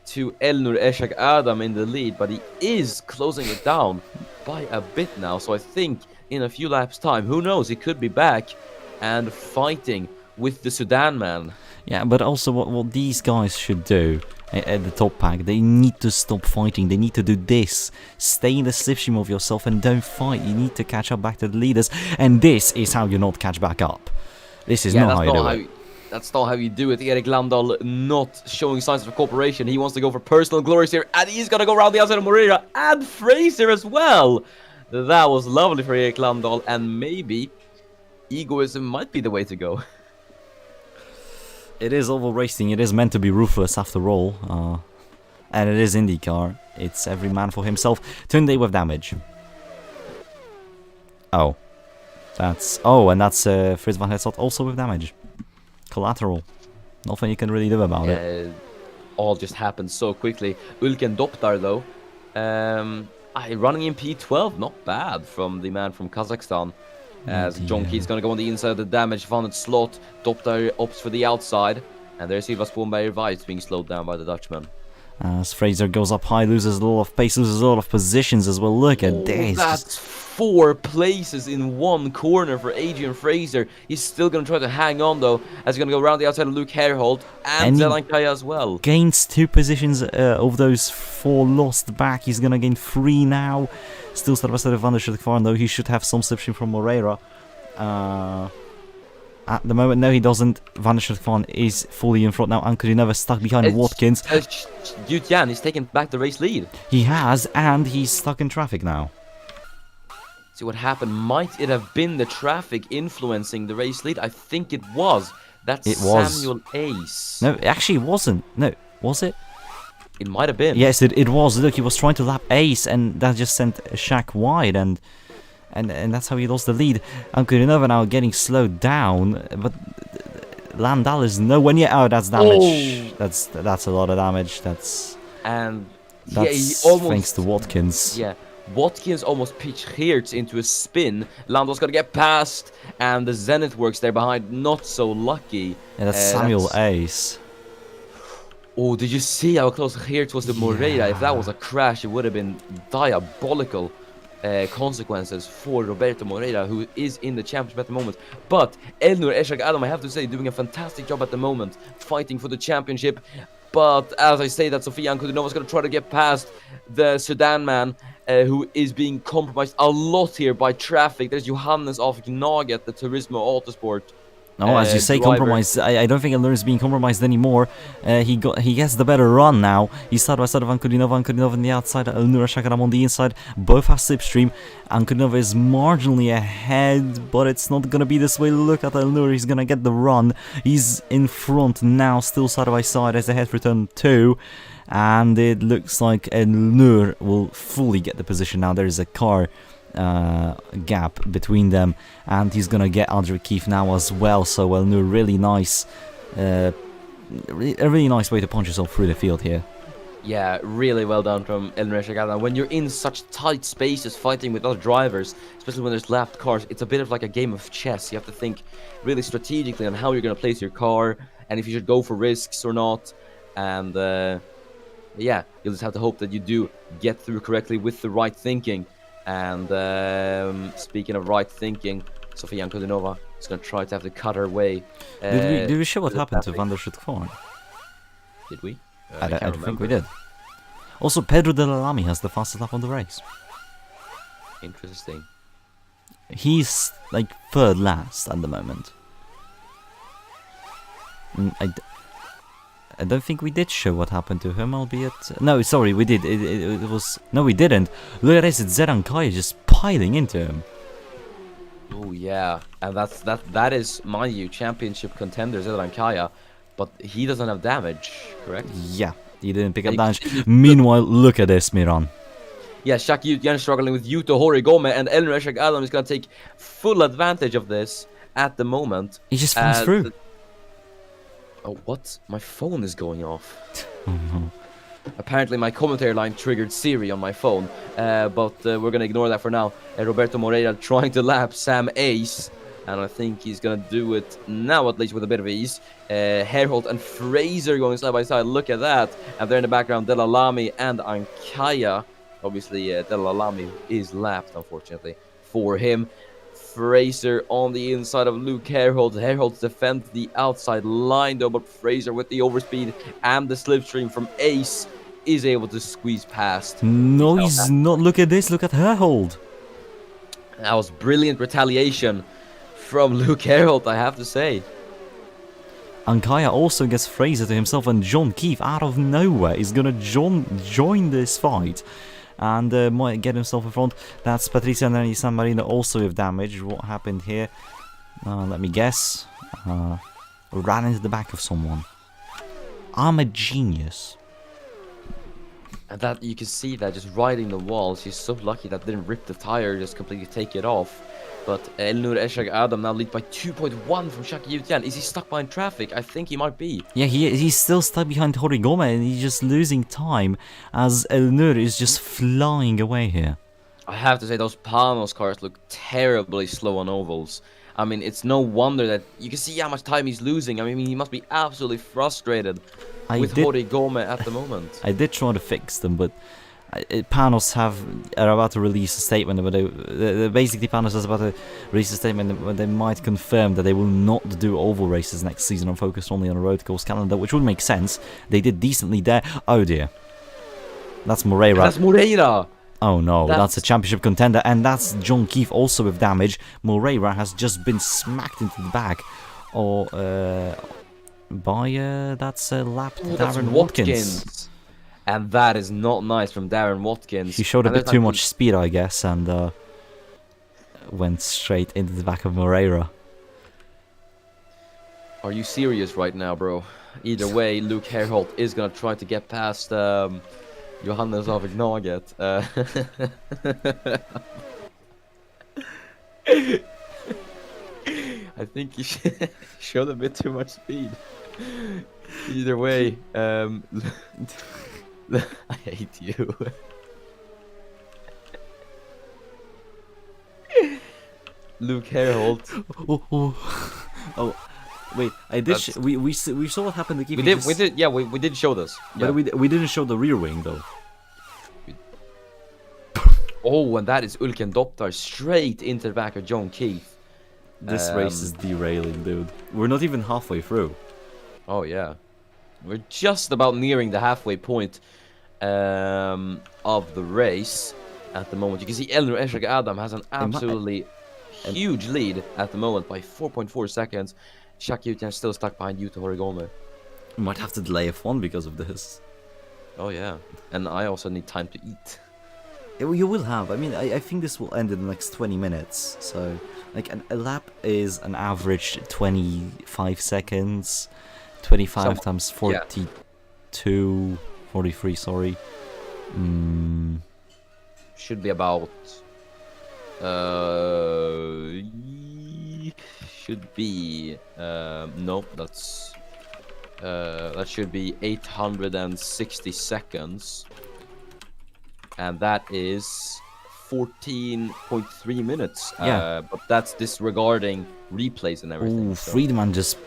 to Elnur Eshak Adam in the lead, but he is closing it down by a bit now. So I think in a few laps' time, who knows, he could be back and fighting with the Sudan man. Yeah, but also what these guys should do at the top pack, they need to stop fighting. They need to do this. Stay in the slipstream of yourself and don't fight. You need to catch up back to the leaders, and this is how you not catch back up. This is not how you do it. That's not how you do it. Erik Landal not showing signs of cooperation. He wants to go for personal glories here, and he's gonna go around the outside of Moreira and Fraser as well. That was lovely for Erik Landal, and maybe egoism might be the way to go. It is oval racing. It is meant to be ruthless after all. And it is IndyCar. It's every man for himself. Tunde with damage. Oh. And that's Fritz van Hetzel also with damage. Collateral. Nothing you can really do about it. All just happened so quickly. Ulken Doptar though. Running in P12. Not bad from the man from Kazakhstan. As John Key's going to go on the inside of the damage funded slot. Doptar opts for the outside. And there's Silva Spoonberg Weiss being slowed down by the Dutchman. As Fraser goes up high, loses a lot of pace, loses a lot of positions as well. Look at this. That's 4 places in one corner for Adrian Fraser. He's still going to try to hang on though, as he's going to go around the outside of Luke Herhold and Zelankaya as well. Gains 2 positions of those 4 lost back. He's going to gain 3 now. Still Sebastian van der Schutt, though he should have some slipstream from Moreira. At the moment, no, he doesn't. Van der Schutt is fully in front now. Ankudinova stuck behind Watkins. Yutjan, he's taken back the race lead. He has, and he's stuck in traffic now. See what happened. Might it have been the traffic influencing the race lead? I think it was. That's It was. Samuel Ace. No, it actually wasn't. No, was it? It might have been. Yes, it was. Look, he was trying to lap Ace, and that just sent Shaq wide, and that's how he lost the lead. Ankurinova now getting slowed down, but Landal is nowhere near. Oh, that's damage. Oh. That's a lot of damage. That's he almost, thanks to Watkins. Yeah, Watkins almost pitched Hertz into a spin. Landal's gonna get past, and the Zenith works there behind. Not so lucky. Yeah, that's Samuel Ace. Oh, did you see how close Hertz was to Moreira? If that was a crash, it would have been diabolical consequences for Roberto Moreira, who is in the championship at the moment. But Elnur Eshak Adam, I have to say, doing a fantastic job at the moment, fighting for the championship. But as I say that, Sofia Ankudinova is going to try to get past the Sudan man, who is being compromised a lot here by traffic. There's Johannes off Gnaget, the Turismo Autosport. No, as you say, driver. compromised. I don't think Elnur is being compromised anymore. He gets the better run now. He's side by side of Ankudinova. Ankudinova on the outside, Elnur Shakaram on the inside. Both have slipstream. Ankudinova is marginally ahead, but it's not gonna be this way. Look at Elnur. He's gonna get the run. He's in front now, still side by side as they head for turn 2. And it looks like Elnur will fully get the position now. There is a car gap between them, and he's gonna get Aldrich Keefe now as well. So Elnur, really nice, a really nice way to punch yourself through the field here. Yeah, really well done from Elnur Eshak. When you're in such tight spaces fighting with other drivers, especially when there's lapped cars, it's a bit of like a game of chess. You have to think really strategically on how you're going to place your car and if you should go for risks or not. And yeah, you'll just have to hope that you do get through correctly with the right thinking. And speaking of right thinking, Sofia Ankudinova is going to try to have to cut her way. Did we show what happened to Van der Schut-Kvarn? Did we? I don't think we did. Also, Pedro de la Lamy has the fastest lap on the race. Interesting. He's like third last at the moment. I don't think we did show what happened to him, albeit... No, sorry, we did. It was... No, we didn't. Look at this, it's Zeran Kaya just piling into him. Oh, yeah. And that is, mind you, championship contender Zeran Kaya, but he doesn't have damage, correct? Yeah, he didn't pick up damage. Meanwhile, look at this, Miran. Yeah, Shaq Yutyan struggling with Yuto Horigome, and Elnur Eshak Adam is going to take full advantage of this at the moment. He just flies through. Oh, what? My phone is going off. Oh, no. Apparently my commentary line triggered Siri on my phone, but we're going to ignore that for now. Roberto Moreira trying to lap Sam Ace, and I think he's going to do it now, at least with a bit of ease. Herholt and Fraser going side by side, look at that. And there in the background, Delalami and Ankaya. Obviously, Delalami is lapped, unfortunately, for him. Fraser on the inside of Luke Herholt. Herholt defends the outside line though, but Fraser with the overspeed and the slipstream from Ace is able to squeeze past. No, he's not. Look at this. Look at Herholt. That was brilliant retaliation from Luke Herholt, I have to say. Ankaya also gets Fraser to himself, and John Keefe out of nowhere is gonna join this fight. And might get himself in front. That's Patricia and San Marino also with damage. What happened here? Let me guess. Ran into the back of someone. I'm a genius. And that you can see that just riding the wall. She's so lucky that didn't rip the tire, just completely take it off. But Elnur Eshak Adam now lead by 2.1 from Shaki Yutian. Is he stuck behind traffic? I think he might be. Yeah, he's still stuck behind Horigome, and he's just losing time as Elnur is just flying away here. I have to say, those Panos cars look terribly slow on ovals. I mean, it's no wonder that you can see how much time he's losing. I mean, he must be absolutely frustrated with Horigome at the moment. I did try to fix them, but Panos are about to release a statement, but basically Panos is about to release a statement where they might confirm that they will not do oval races next season and focus only on a road course calendar, which would make sense. They did decently there. Oh dear, that's Moreira. That's Moreira. Oh no, that's a championship contender, and that's John Keefe also with damage. Moreira has just been smacked into the back, or by that's lapped Darren Watkins. And that is not nice from Darren Watkins. He showed a bit too much speed, I guess, and went straight into the back of Moreira. Are you serious right now, bro? Either way, Luke Herholt is gonna try to get past Johannes Avignaget. I think he showed a bit too much speed. Either way, I hate you. Luke Herholt. Oh, wait, I did. We saw what happened to Keith. We did show this. But we didn't show the rear wing though. Oh, and that is Ulken Doptar straight into the back of John Keith. This race is derailing, dude. We're not even halfway through. Oh yeah, we're just about nearing the halfway point of the race at the moment. You can see Elnur Eshek Adam has an absolutely huge lead at the moment by 4.4 seconds. Jacques Yutian still stuck behind Yuta Horigome. We might have to delay F1 because of this. Oh yeah, and I also need time to eat. You will have. I mean, I think this will end in the next 20 minutes. So, like, a lap is an average 25 seconds. 25 times 42... 43, sorry. Should be about... should be... no, that's... that should be 860 seconds. And that is 14.3 minutes. But that's disregarding replays and everything. Ooh, Friedman just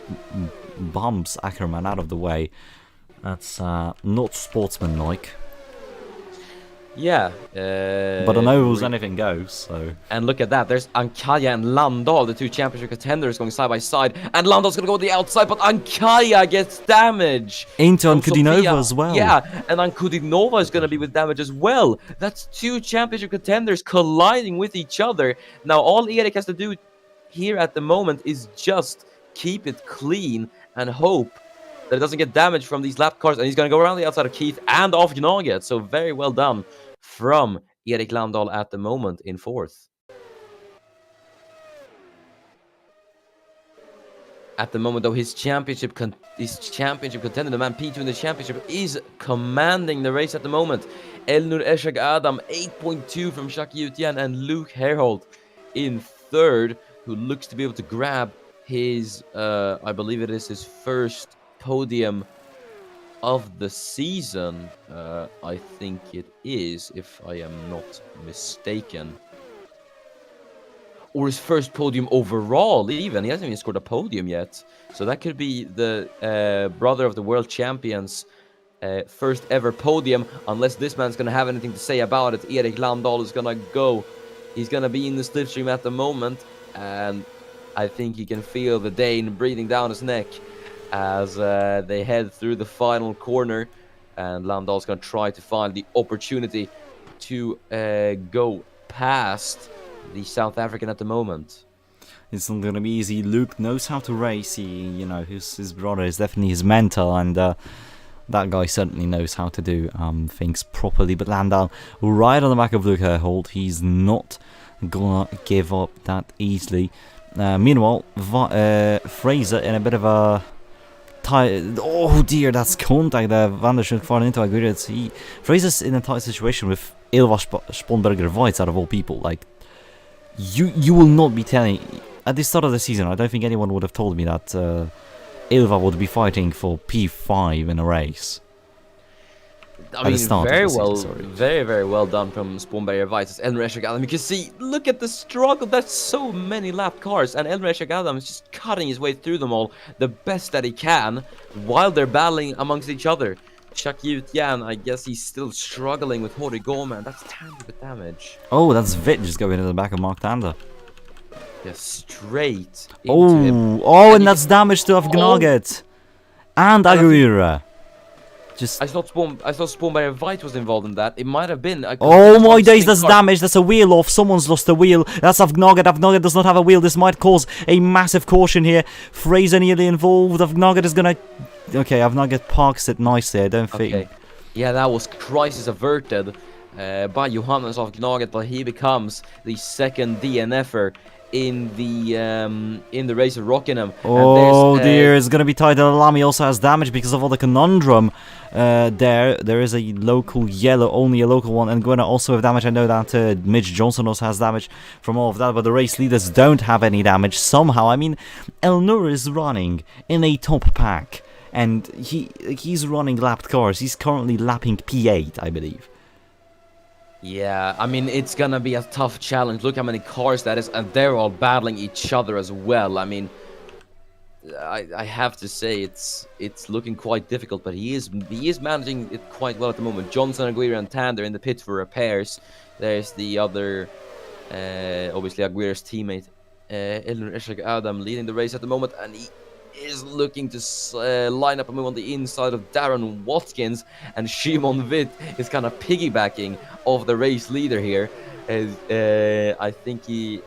bumps Ackerman out of the way. That's not sportsmanlike. Yeah. But on ovals, anything goes, so... And look at that, there's Ankaya and Landal, the two championship contenders going side by side. And Landal's gonna go to the outside, but Ankaya gets damage! Into Ankudinova as well. Yeah, and Ankudinova is gonna be with damage as well. That's two championship contenders colliding with each other. Now, all Erik has to do here at the moment is just keep it clean and hope that it doesn't get damaged from these lap cars. And he's gonna go around the outside of Keith and off Gnaget, so very well done from Erik Landal at the moment in fourth. At the moment, though, his championship contender, the man P2 in the championship, is commanding the race at the moment. Elnur Eshek Adam, 8.2 from Jacques Yutian, and Luke Herholt in third, who looks to be able to grab his, I believe it is his first podium of the season. I think it is, if I am not mistaken. Or his first podium overall, even. He hasn't even scored a podium yet. So that could be the brother of the world champions' first ever podium. Unless this man's going to have anything to say about it. Erik Landal is going to go. He's going to be in the slipstream at the moment. And I think you can feel the Dane breathing down his neck as they head through the final corner. And Landal's going to try to find the opportunity to go past the South African at the moment. It's not going to be easy. Luke knows how to race. His brother is definitely his mentor, and that guy certainly knows how to do things properly. But Landal, right on the back of Luke Herholt, he's not gonna give up that easily. Meanwhile, Fraser in a bit of a oh dear, that's contact there. Van der Schoot falling into Aguirre. Fraser's in a tight situation with Ilva Sponberger Weitz, out of all people. Like, you will not be telling... At the start of the season, I don't think anyone would have told me that Ilva would be fighting for P5 in a race. I mean, very well done from Sponberger Weitz. Elnur Eshek Adam, you can see, look at the struggle. There's so many lapped cars, and Elnur Eshek Adam is just cutting his way through them all the best that he can, while they're battling amongst each other. Jacques Yutian, I guess he's still struggling with Horigome, and that's tandy with damage. Oh, that's Vit just going into the back of Mark Tander. Yeah, straight into him. And that's damage to Avgnaget and Aguirre. I thought Sponberger Weitz was involved in that. It might have been. Oh my days, that's damage. That's a wheel off. Someone's lost a wheel. That's Avgnaget. Avgnaget does not have a wheel. This might cause a massive caution here. Fraser nearly involved. Avgnaget is gonna... Okay, Avgnaget parks it nicely, I don't think. Okay. Yeah, that was crisis averted by Johannes Avgnaget, but he becomes the second DNFer in the race at Rockingham. Oh and dear, it's gonna be tight. Lamy also has damage because of all the conundrum. There is a local yellow, only a local one, and gonna also have damage. I know that Mitch Johnson also has damage from all of that, but the race leaders don't have any damage somehow. I mean, Elnur is running in a top pack, and he's running lapped cars. He's currently lapping P8, I believe. Yeah, I mean, it's gonna be a tough challenge. Look how many cars that is, and they're all battling each other as well. I mean, I have to say it's looking quite difficult, but he is managing it quite well at the moment. Johnson, Aguirre, and Tander in the pit for repairs. There's the other, obviously Aguirre's teammate, Elnur Eshak Adam, leading the race at the moment, and he is looking to line up a move on the inside of Darren Watkins, and Shimon Witt is kind of piggybacking off the race leader here. I think the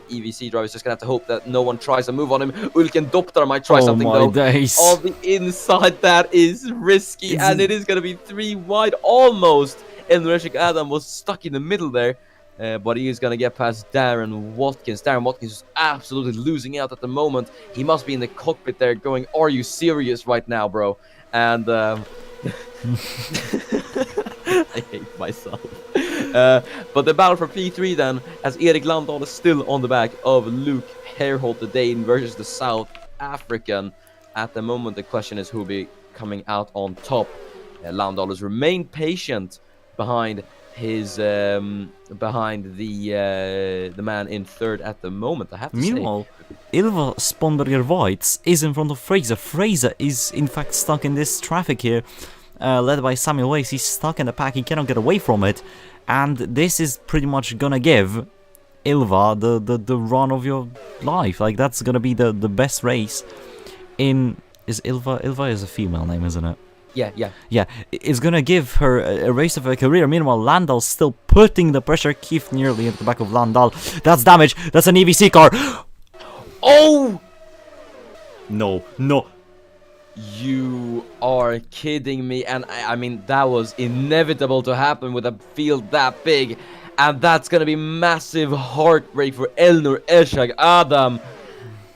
EVC driver is just gonna have to hope that no one tries a move on him. Ulken Doptar might try something though. Days. On the inside, that is risky, and it is gonna be 3 wide almost. And Reshik Adam was stuck in the middle there. But he is going to get past Darren Watkins. Darren Watkins is absolutely losing out at the moment. He must be in the cockpit there going, "Are you serious right now, bro?" And I hate myself. But the battle for P3 then, as Erik Landahl is still on the back of Luke Herholt, the Dane, versus the South African. At the moment, the question is who will be coming out on top. Landahl has remained patient behind his behind the man in third at the moment, I have to Meanwhile, Ilva Sponberger Voits is in front of Fraser. Fraser is in fact stuck in this traffic here, led by Samuel Weiss. He's stuck in the pack, he cannot get away from it, and this is pretty much gonna give Ilva the run of your life. Like, that's gonna be the best race in... Is Ilva is a female name, isn't it? Yeah. It's gonna give her a race of her career. Meanwhile, Landahl's still putting the pressure. Keith nearly into the back of Landahl. That's damage. That's an EVC car. Oh! No. You are kidding me. And I mean, that was inevitable to happen with a field that big. And that's gonna be massive heartbreak for Elnur Eshak Adam.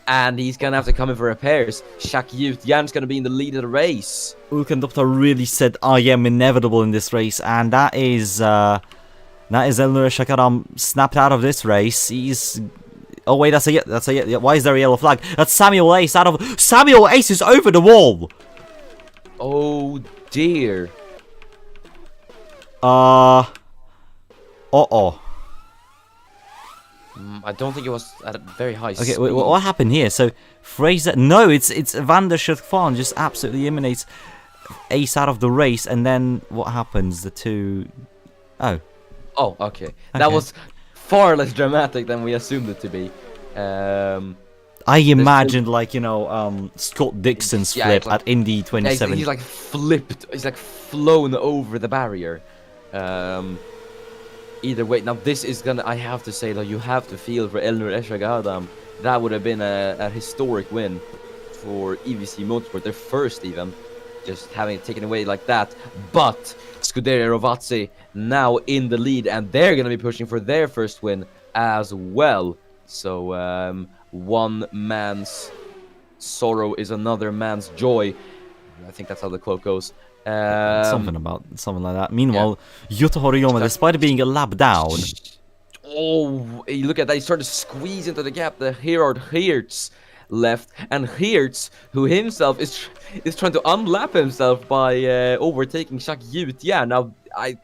And he's gonna have to come in for repairs. Shaq Youth Jan's gonna be in the lead of the race. Ulken Doptar really said, "I am inevitable in this race," and that is Elnur Eshak Adam snapped out of this race. He's... Oh wait, that's a why is there a yellow flag? That's Samuel Ace out of... Samuel Ace is over the wall! Oh dear. I don't think it was at a very high speed. Okay, wait, what happened here? So, Fraser... No, it's Van der Schutfan just absolutely eliminates Ace out of the race, and then what happens? The two... Oh, okay. That was far less dramatic than we assumed it to be. I imagined, like, you know, Scott Dixon's flip like, at Indy 2017. He's like flipped, he's like flown over the barrier. Either way, now this is gonna, I have to say, though, you have to feel for Elnur Eshak Adam. That would have been a historic win for EVC Motorsport, their first even, just having it taken away like that. But Scuderia Rovazzi now in the lead, and they're gonna be pushing for their first win as well. So one man's sorrow is another man's joy. I think that's how the quote goes. Something like that. Meanwhile, Jutta Horiyama, despite being a lap down... Oh, you look at that, he started to squeeze into the gap. The Gerard Geerts left, and Geerts, who himself is trying to unlap himself by overtaking Jacques Youth. Yeah, now, I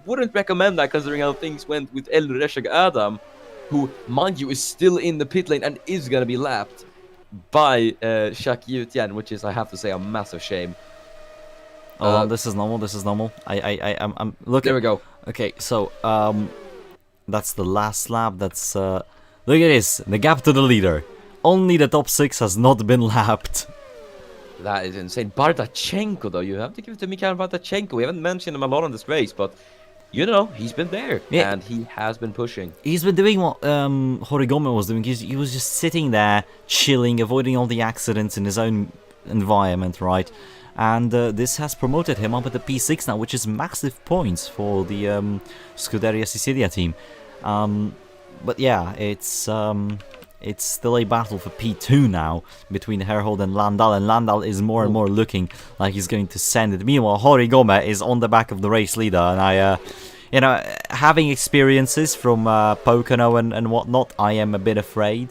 wouldn't recommend that considering how things went with Elnur Eshak Adam, who, mind you, is still in the pit lane and is going to be lapped by Jacques Youth, which is, I have to say, a massive shame. Oh, this is normal. I'm looking. There we go. Okay, so that's the last lap. That's look at this. The gap to the leader. Only the top 6 has not been lapped. That is insane. Bardachenko, though, you have to give it to Mikhail Bardachenko. We haven't mentioned him a lot in this race, but you know, he's been there, and he has been pushing. He's been doing what Horigome was doing. He was just sitting there, chilling, avoiding all the accidents in his own environment, right? And this has promoted him up at the P6 now, which is massive points for the Scuderia Sicilia team. But yeah, it's still a battle for P2 now between Herhold and Landal, and Landal is more and more looking like he's going to send it. Meanwhile, Horigome is on the back of the race leader, and having experiences from Pocono and whatnot, I am a bit afraid.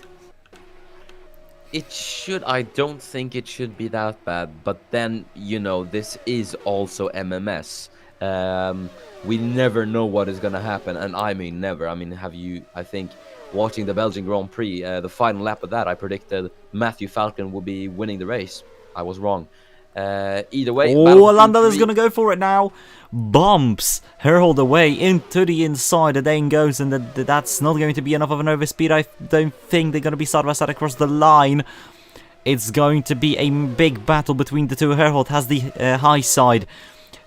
I don't think it should be that bad, but then, this is also MMS. We never know what is going to happen, and I mean never. I mean, I think, watching the Belgian Grand Prix, the final lap of that, I predicted Matthew Falcon would be winning the race. I was wrong. Either way... Oh, Landal is going to go for it now. Bumps Herhold away into the inside. The Dane goes, and that's not going to be enough of an overspeed. I don't think they're going to be side by side across the line. It's going to be a big battle between the two. Herhold has the high side.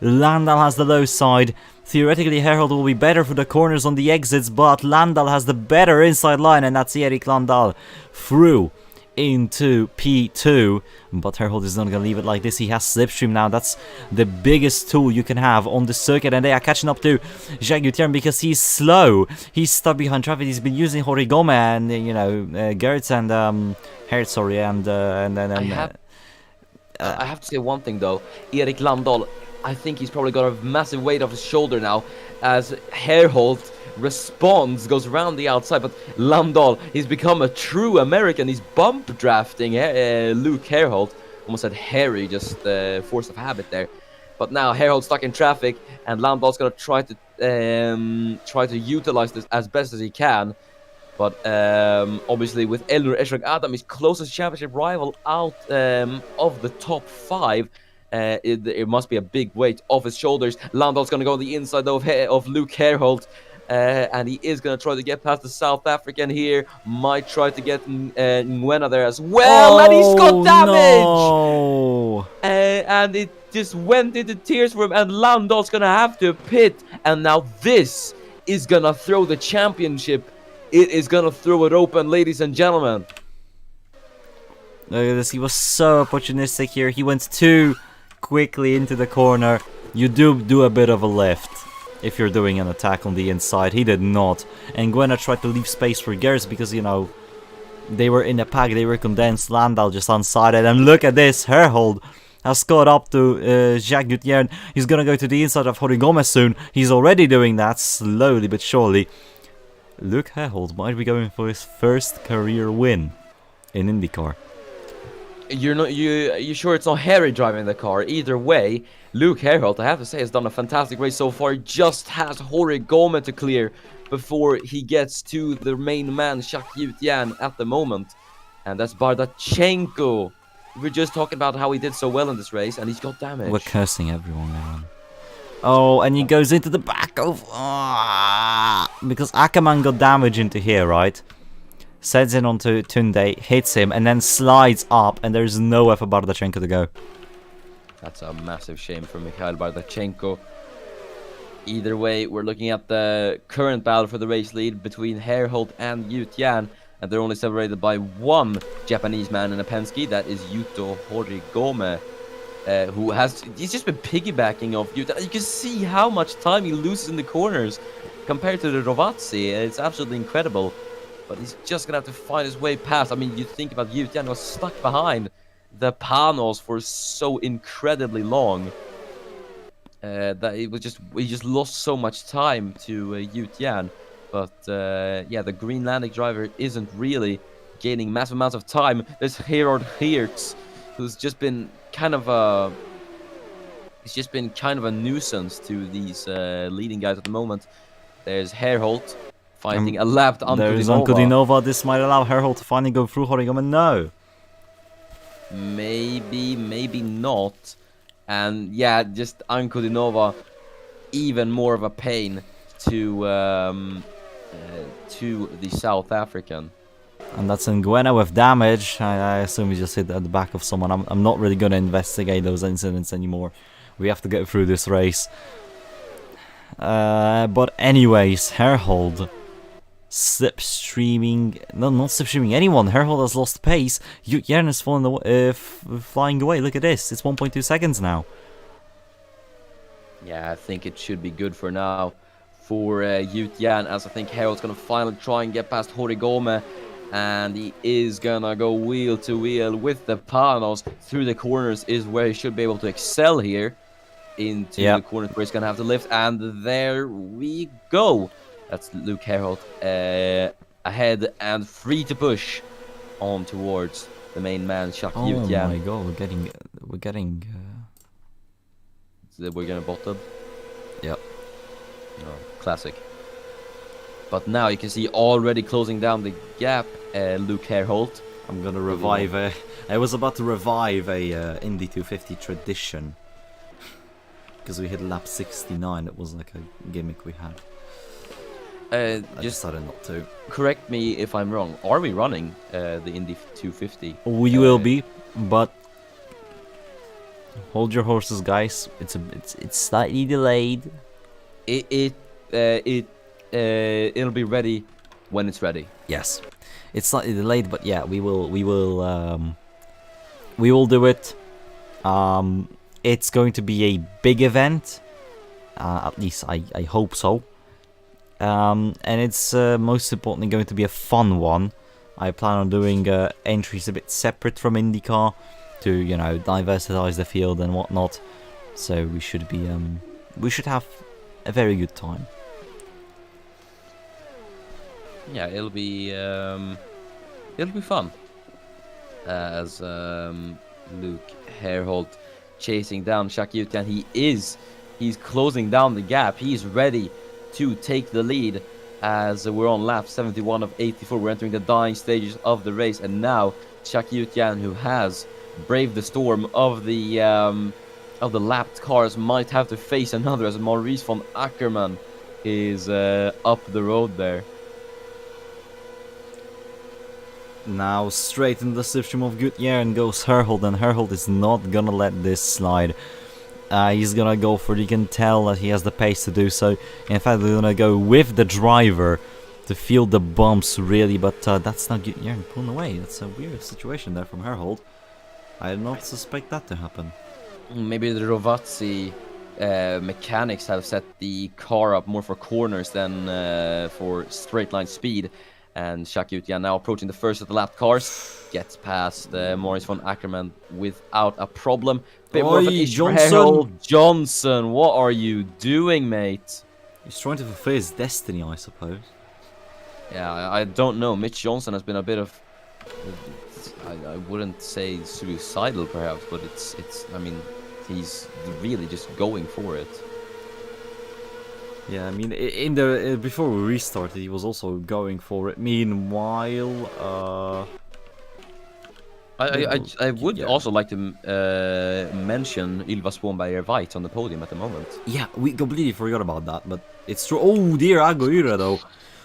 Landal has the low side. Theoretically, Herhold will be better for the corners on the exits, but Landal has the better inside line, and that's Erik Landal through into P2. But Herhold is not going to leave it like this. He has Slipstream now. That's the biggest tool you can have on the circuit, and they are catching up to Jacques Gutierrez because he's slow. He's stuck behind traffic. He's been using Horigome and Gertz and Hertz, sorry, and I have to say one thing though. Erik Landal, I think he's probably got a massive weight off his shoulder now as Herhold responds, goes around the outside, but Landal, he's become a true American. He's bump drafting Luke Herhold. Almost said Harry, just force of habit there. But now Herhold's stuck in traffic, and Landal's gonna try to utilize this as best as he can. But obviously with Elnur Eşrek Adam, his closest championship rival, out of the top 5, it must be a big weight off his shoulders. Landal's going to go on the inside of Luke Herhold. And he is going to try to get past the South African here. Might try to get Nguena there as well. And he's got damage! No. And it just went into tears for him. And Landal's going to have to pit. And now this is going to throw the championship. It is going to throw it open, ladies and gentlemen. Look at this. He was so opportunistic here. He went too quickly into the corner. You do a bit of a lift if you're doing an attack on the inside. He did not. And Nguena tried to leave space for Gertz because, they were in a pack. They were condensed. Landal just unsided. And look at this. Herhold has caught up to Jacques Gutierrez. He's going to go to the inside of Horigome soon. He's already doing that slowly but surely. Luke Herhold might be going for his first career win in IndyCar. You sure it's not Harry driving the car? Either way, Luke Herhold, I have to say, has done a fantastic race so far. He just has Horigome to clear before he gets to the main man, Jacques Gutierrez, at the moment. And that's Bardachenko. We were just talking about how he did so well in this race, and he's got damage. We're cursing everyone now. Oh, and he goes into the back of... because Ackerman got damage into here, right? Sends in onto Tunde, hits him, and then slides up, and there's nowhere for Bardachenko to go. That's a massive shame for Mikhail Bardachenko. Either way, we're looking at the current battle for the race lead between Herhold and Gutierrez, and they're only separated by one Japanese man in a Penske. That is Yuto Horigome. He's just been piggybacking off Gutierrez. You can see how much time he loses in the corners compared to the Rovazzi. It's absolutely incredible. But he's just going to have to find his way past. I mean, you think about Gutierrez was stuck behind the panels for so incredibly long that he just lost so much time to Gutierrez. But yeah, the Greenlandic driver isn't really gaining massive amounts of time. There's Gerard Hertz, who's just been kind of a nuisance to these leading guys at the moment. There's Herhold finding a lap to Ankudinova. There is Ankudinova. This might allow Herhold to finally go through Horigome. No. Maybe not. And yeah, just Ankudinova, even more of a pain to the South African. And that's Nguena with damage. I assume he just hit at the back of someone. I'm not really going to investigate those incidents anymore. We have to get through this race. But anyways, Herhold slipstreaming. No, not slipstreaming anyone. Herhold has lost pace. Gutierrez is flying away. Look at this. It's 1.2 seconds now. Yeah, I think it should be good for now for Yut Yan, as I think Harold's going to finally try and get past Horigome. And he is going to go wheel to wheel with the Panos. Through the corners is where he should be able to excel here. Into the corner where he's going to have to lift. And there we go. That's Luke Harold ahead and free to push on towards the main man, Jacques Yut Yan. Oh my god, we're getting. We're gonna bottom. Yep. Oh, classic. But now you can see already closing down the gap, Luke Harold. I'm gonna revive I was about to revive a Indy 250 tradition. Because we hit lap 69, it was like a gimmick we had. I decided not to. Correct me if I'm wrong. Are we running the Indy 250? We will be, but hold your horses, guys. It's slightly delayed. It'll be ready when it's ready. Yes, it's slightly delayed, but yeah, we will do it. It's going to be a big event. At least I hope so. And it's most importantly going to be a fun one. I plan on doing entries a bit separate from IndyCar to, you know, diversify the field and whatnot. So we should be we should have a very good time. Yeah, it'll be fun. As Luke Harold chasing down Jacques Yut Yan, he's closing down the gap. He's ready to take the lead as we're on lap 71 of 84. We're entering the dying stages of the race, and now Jacques Yut Yan, who has braved the storm of the lapped cars, might have to face another as Maurice von Ackermann is up the road there. Now straight in the slipstream of Yut Yan goes Harold, and Harold is not gonna let this slide. He's gonna go for it. You can tell that he has the pace to do so. In fact, they're gonna go with the driver to feel the bumps, really, but that's not Yut Yan pulling away. That's a weird situation there from Harold. I did not suspect that to happen. Maybe the Rovazzi mechanics have set the car up more for corners than for straight line speed. And Jacques Yut Yan now approaching the first of the lap cars. Gets past Maurice von Ackermann without a problem. Bit more of an issue for Harold Johnson. What are you doing, mate? He's trying to fulfill his destiny, I suppose. Yeah, I don't know. Mitch Johnson has been a bit of... I wouldn't say suicidal, perhaps, but it's. I mean, he's really just going for it. Yeah, I mean, in the before we restarted, he was also going for it. Meanwhile, I would also like to mention Ylva Spånberger-White on the podium at the moment. Yeah, we completely forgot about that, but it's true. Oh dear, Aguirre though,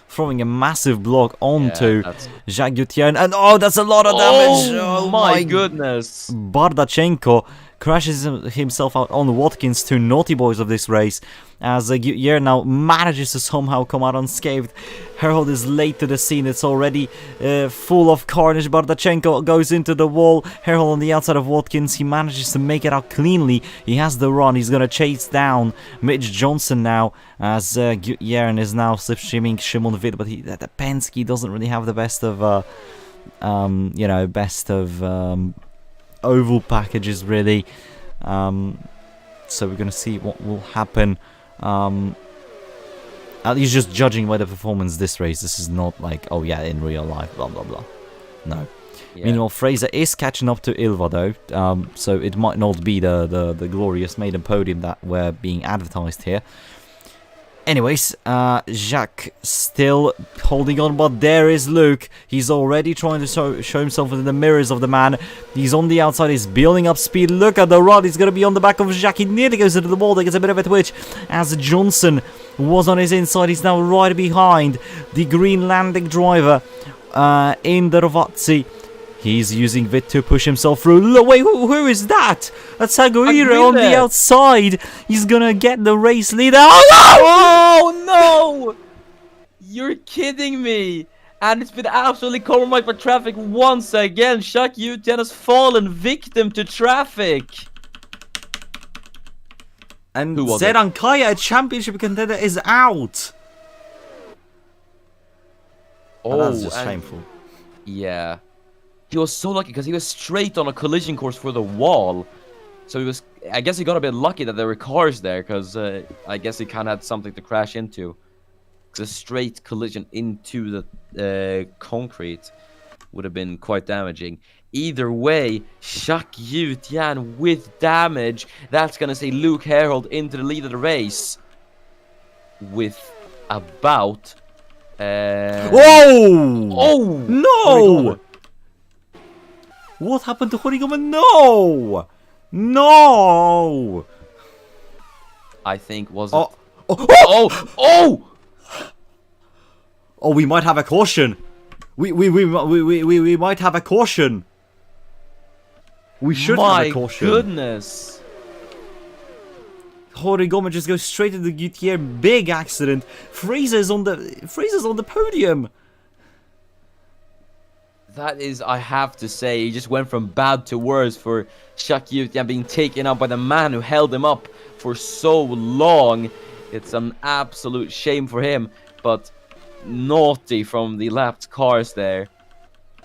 throwing a massive block onto Jacques Yut Yan, and oh, that's a lot of damage. Oh my goodness! Bardachenko crashes himself out on Watkins, two naughty boys of this race, as Yut Yan now manages to somehow come out unscathed. Harold is late to the scene. It's already full of carnage. Bardachenko goes into the wall. Harold on the outside of Watkins. He manages to make it out cleanly. He has the run. He's going to chase down Mitch Johnson now, as Yut Yan is now slipstreaming Shimon Witt, but the Penske doesn't really have the best of oval packages, really. So we're going to see what will happen. At least just judging by the performance this race, this is not like, oh yeah, in real life, blah blah blah. No. Yeah. Meanwhile, Fraser is catching up to Ylva though, so it might not be the glorious maiden podium that were being advertised here. Anyways, Jacques still holding on, but there is Luke. He's already trying to show himself in the mirrors of the man. He's on the outside, he's building up speed. Look at the rod, he's going to be on the back of Jacques. He nearly goes into the wall, there gets a bit of a twitch as Johnson was on his inside. He's now right behind the Greenlandic driver in the Rovazzi. He's using Witt to push himself through. Look, wait, who is that? That's Aguirre on the outside. He's gonna get the race leader. Oh no! You're kidding me! And it's been absolutely compromised by traffic once again. Jacques Yut Yan has fallen victim to traffic. And Zeran Kaya, a championship contender, is out. And that's Oh, just and shameful. yeah. He was so lucky because he was straight on a collision course for the wall. So he was, I guess he got a bit lucky that there were cars there because I guess he kind of had something to crash into. Because a straight collision into the concrete would have been quite damaging. Either way, Jacques Yutian with damage. That's going to see Luke Herhold into the lead of the race. With about... Whoa! Oh! No! What happened to Horigome? No! No! I think was it... Oh! Oh! Oh! Oh, we might have a caution. We might have a caution. We should have a caution. My goodness. Horigome just goes straight into Gutierrez. Big accident. Fraser's on the podium. That is, I have to say, he just went from bad to worse for Jacques Yutian being taken out by the man who held him up for so long. It's an absolute shame for him, but naughty from the lapped cars there.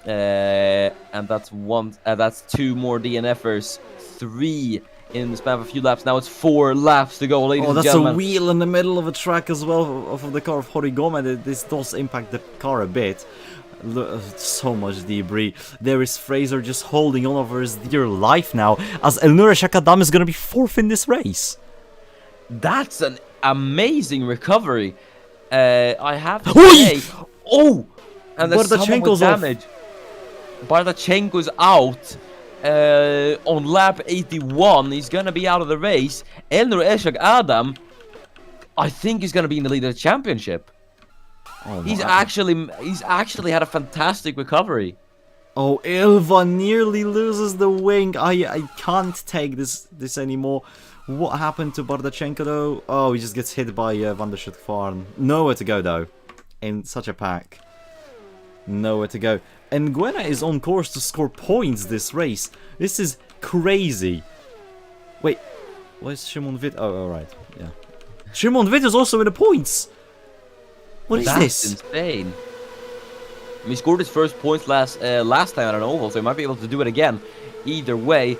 And that's two more DNFers, 3 in the span of a few laps. Now it's 4 laps to go, ladies and that's gentlemen. a wheel in the middle of a track as well of the car of Horigome. This does impact the car a bit. So much debris. There is Fraser just holding on over his dear life now, as Elnura Shakadam is going to be 4th in this race. That's an amazing recovery. I have to say... Oh! And there's someone with damage. Bardachenko's out on lap 81. He's going to be out of the race. Elnur Eshak Adam, I think he's going to be in the lead of the championship. Oh, he's actually had a fantastic recovery. Oh, Ilva nearly loses the wing. I can't take this anymore. What happened to Bardachenko though? Oh, he just gets hit by Van der Schoot-Farn. Nowhere to go though. In such a pack. Nowhere to go. And Nguena is on course to score points this race. This is crazy. Wait, where's Shimon Witt? Oh, alright. Yeah. Shimon Witt is also in the points. What is this? That's insane. He scored his first points last time at an oval, so he might be able to do it again. Either way,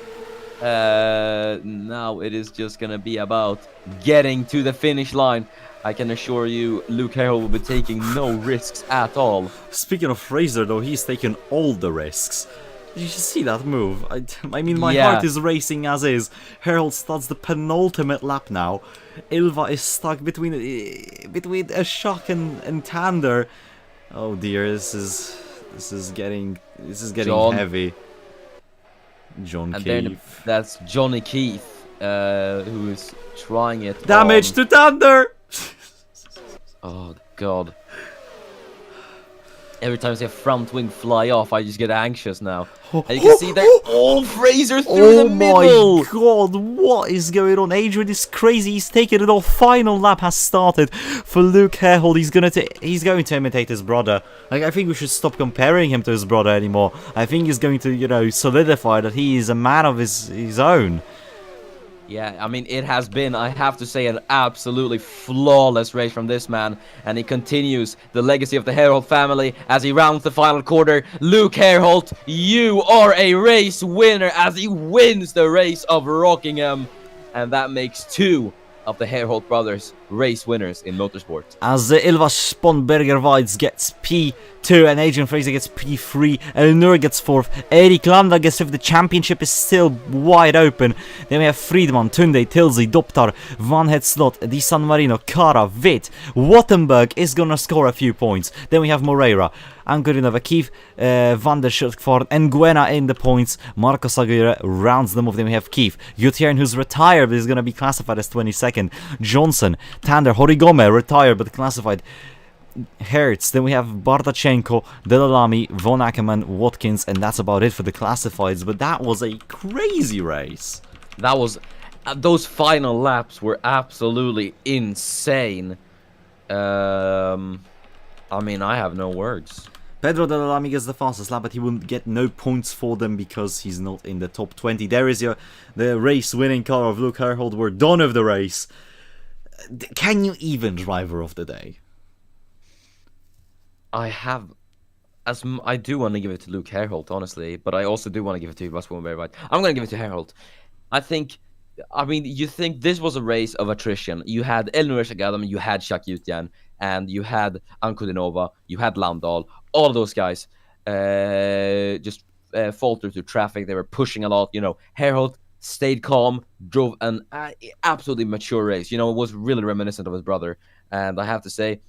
now it is just gonna be about getting to the finish line. I can assure you, Luke Herhold will be taking no risks at all. Speaking of Fraser, though, he's taken all the risks. Did you see that move? I mean, my heart is racing as is. Herhold starts the penultimate lap now. Ilva is stuck between a shock and Tander. Oh dear, this is getting heavy. John and Keefe. That's Johnny Keith, who is trying it. Damage to Tander. Oh god. Every time I see a front wing fly off, I just get anxious now. And you can see that. Oh, Fraser through the middle! Oh my god, what is going on? Adrian is crazy. He's taken it all. Final lap has started for Luke Herhold. He's going to imitate his brother. Like, I think we should stop comparing him to his brother anymore. I think he's going to, solidify that he is a man of his own. Yeah, I mean, it has been, I have to say, an absolutely flawless race from this man. And he continues the legacy of the Herhold family as he rounds the final quarter. Luke Herhold, you are a race winner as he wins the race of Rockingham. And that makes 2 of the Herhold brothers race winners in motorsport. As Ilva Sponberger-Weids gets P2 and Adrian Fraser gets P3, Elnur gets 4th, Erik Landa gets 5th. The championship is still wide open. Then we have Friedman, Tunde, Tilsey, Doptar, Van Het Slot, Di San Marino, Kara, Witt. Wattenberg is gonna score a few points. Then we have Moreira, Ankorinova, Keith, Van der Schoot-Farn, and Nguena in the points. Marcos Aguirre rounds them off. Then we have Keith, Gutierrez, who's retired but is gonna be classified as 22nd. Johnson, Tander, Horigome, retired but classified. Hertz, then we have Bardachenko, Delalami, Von Ackerman, Watkins, and that's about it for the classifieds. But that was a crazy race. That was... those final laps were absolutely insane. I mean, I have no words. Pedro Delalami gets the fastest lap, but he will get no points for them because he's not in the top 20. There is the race-winning car of Luke Herhold. We're done with the race. Can you even driver of the day? I have I do want to give it to Luke Herholt, honestly, but I also do want to give it to Vasco Right. I'm going to give it to Herholt. I think, I mean, you think this was a race of attrition. You had Elnur Shagadam, you had Shak Yutyan, and you had Ankudinova, you had Landal. All of those guys just faltered through traffic. They were pushing a lot. Herholt stayed calm, drove an absolutely mature race. It was really reminiscent of his brother. And I have to say,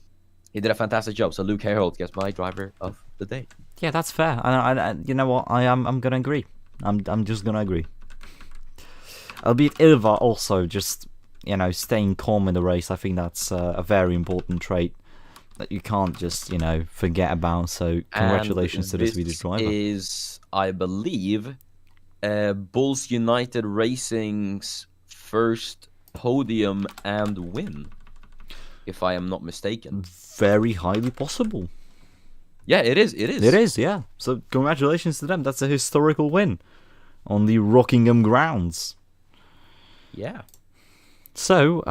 he did a fantastic job. So Luke Herholt gets my driver of the day. Yeah, that's fair. And you know what? I'm gonna agree. I'm just gonna agree. Albeit Ilva also just staying calm in the race. I think that's a very important trait that you can't just forget about. So congratulations to the Swedish driver. Is, I believe, Bulls United Racing's first podium and win, if I am not mistaken. Very highly possible. Yeah, it is. It is, yeah. So congratulations to them. That's a historical win on the Rockingham grounds. Yeah. So,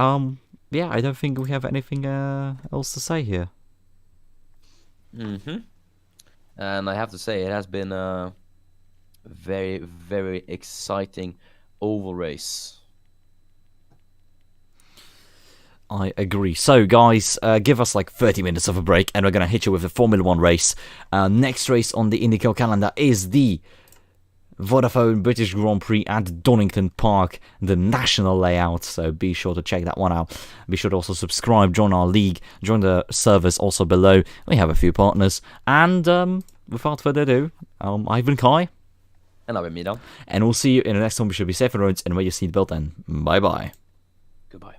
yeah, I don't think we have anything else to say here. And I have to say, it has been a very, very exciting oval race. I agree. So, guys, give us like 30 minutes of a break, and we're going to hit you with the Formula 1 race. Next race on the IndyCar calendar is the Vodafone British Grand Prix at Donington Park, the national layout. So be sure to check that one out. Be sure to also subscribe, join our league, join the servers also below. We have a few partners. And without further ado, I've been Kai. And I've been Midan. And we'll see you in the next one. We should be safe on roads and wear your seatbelt, and bye-bye. Goodbye.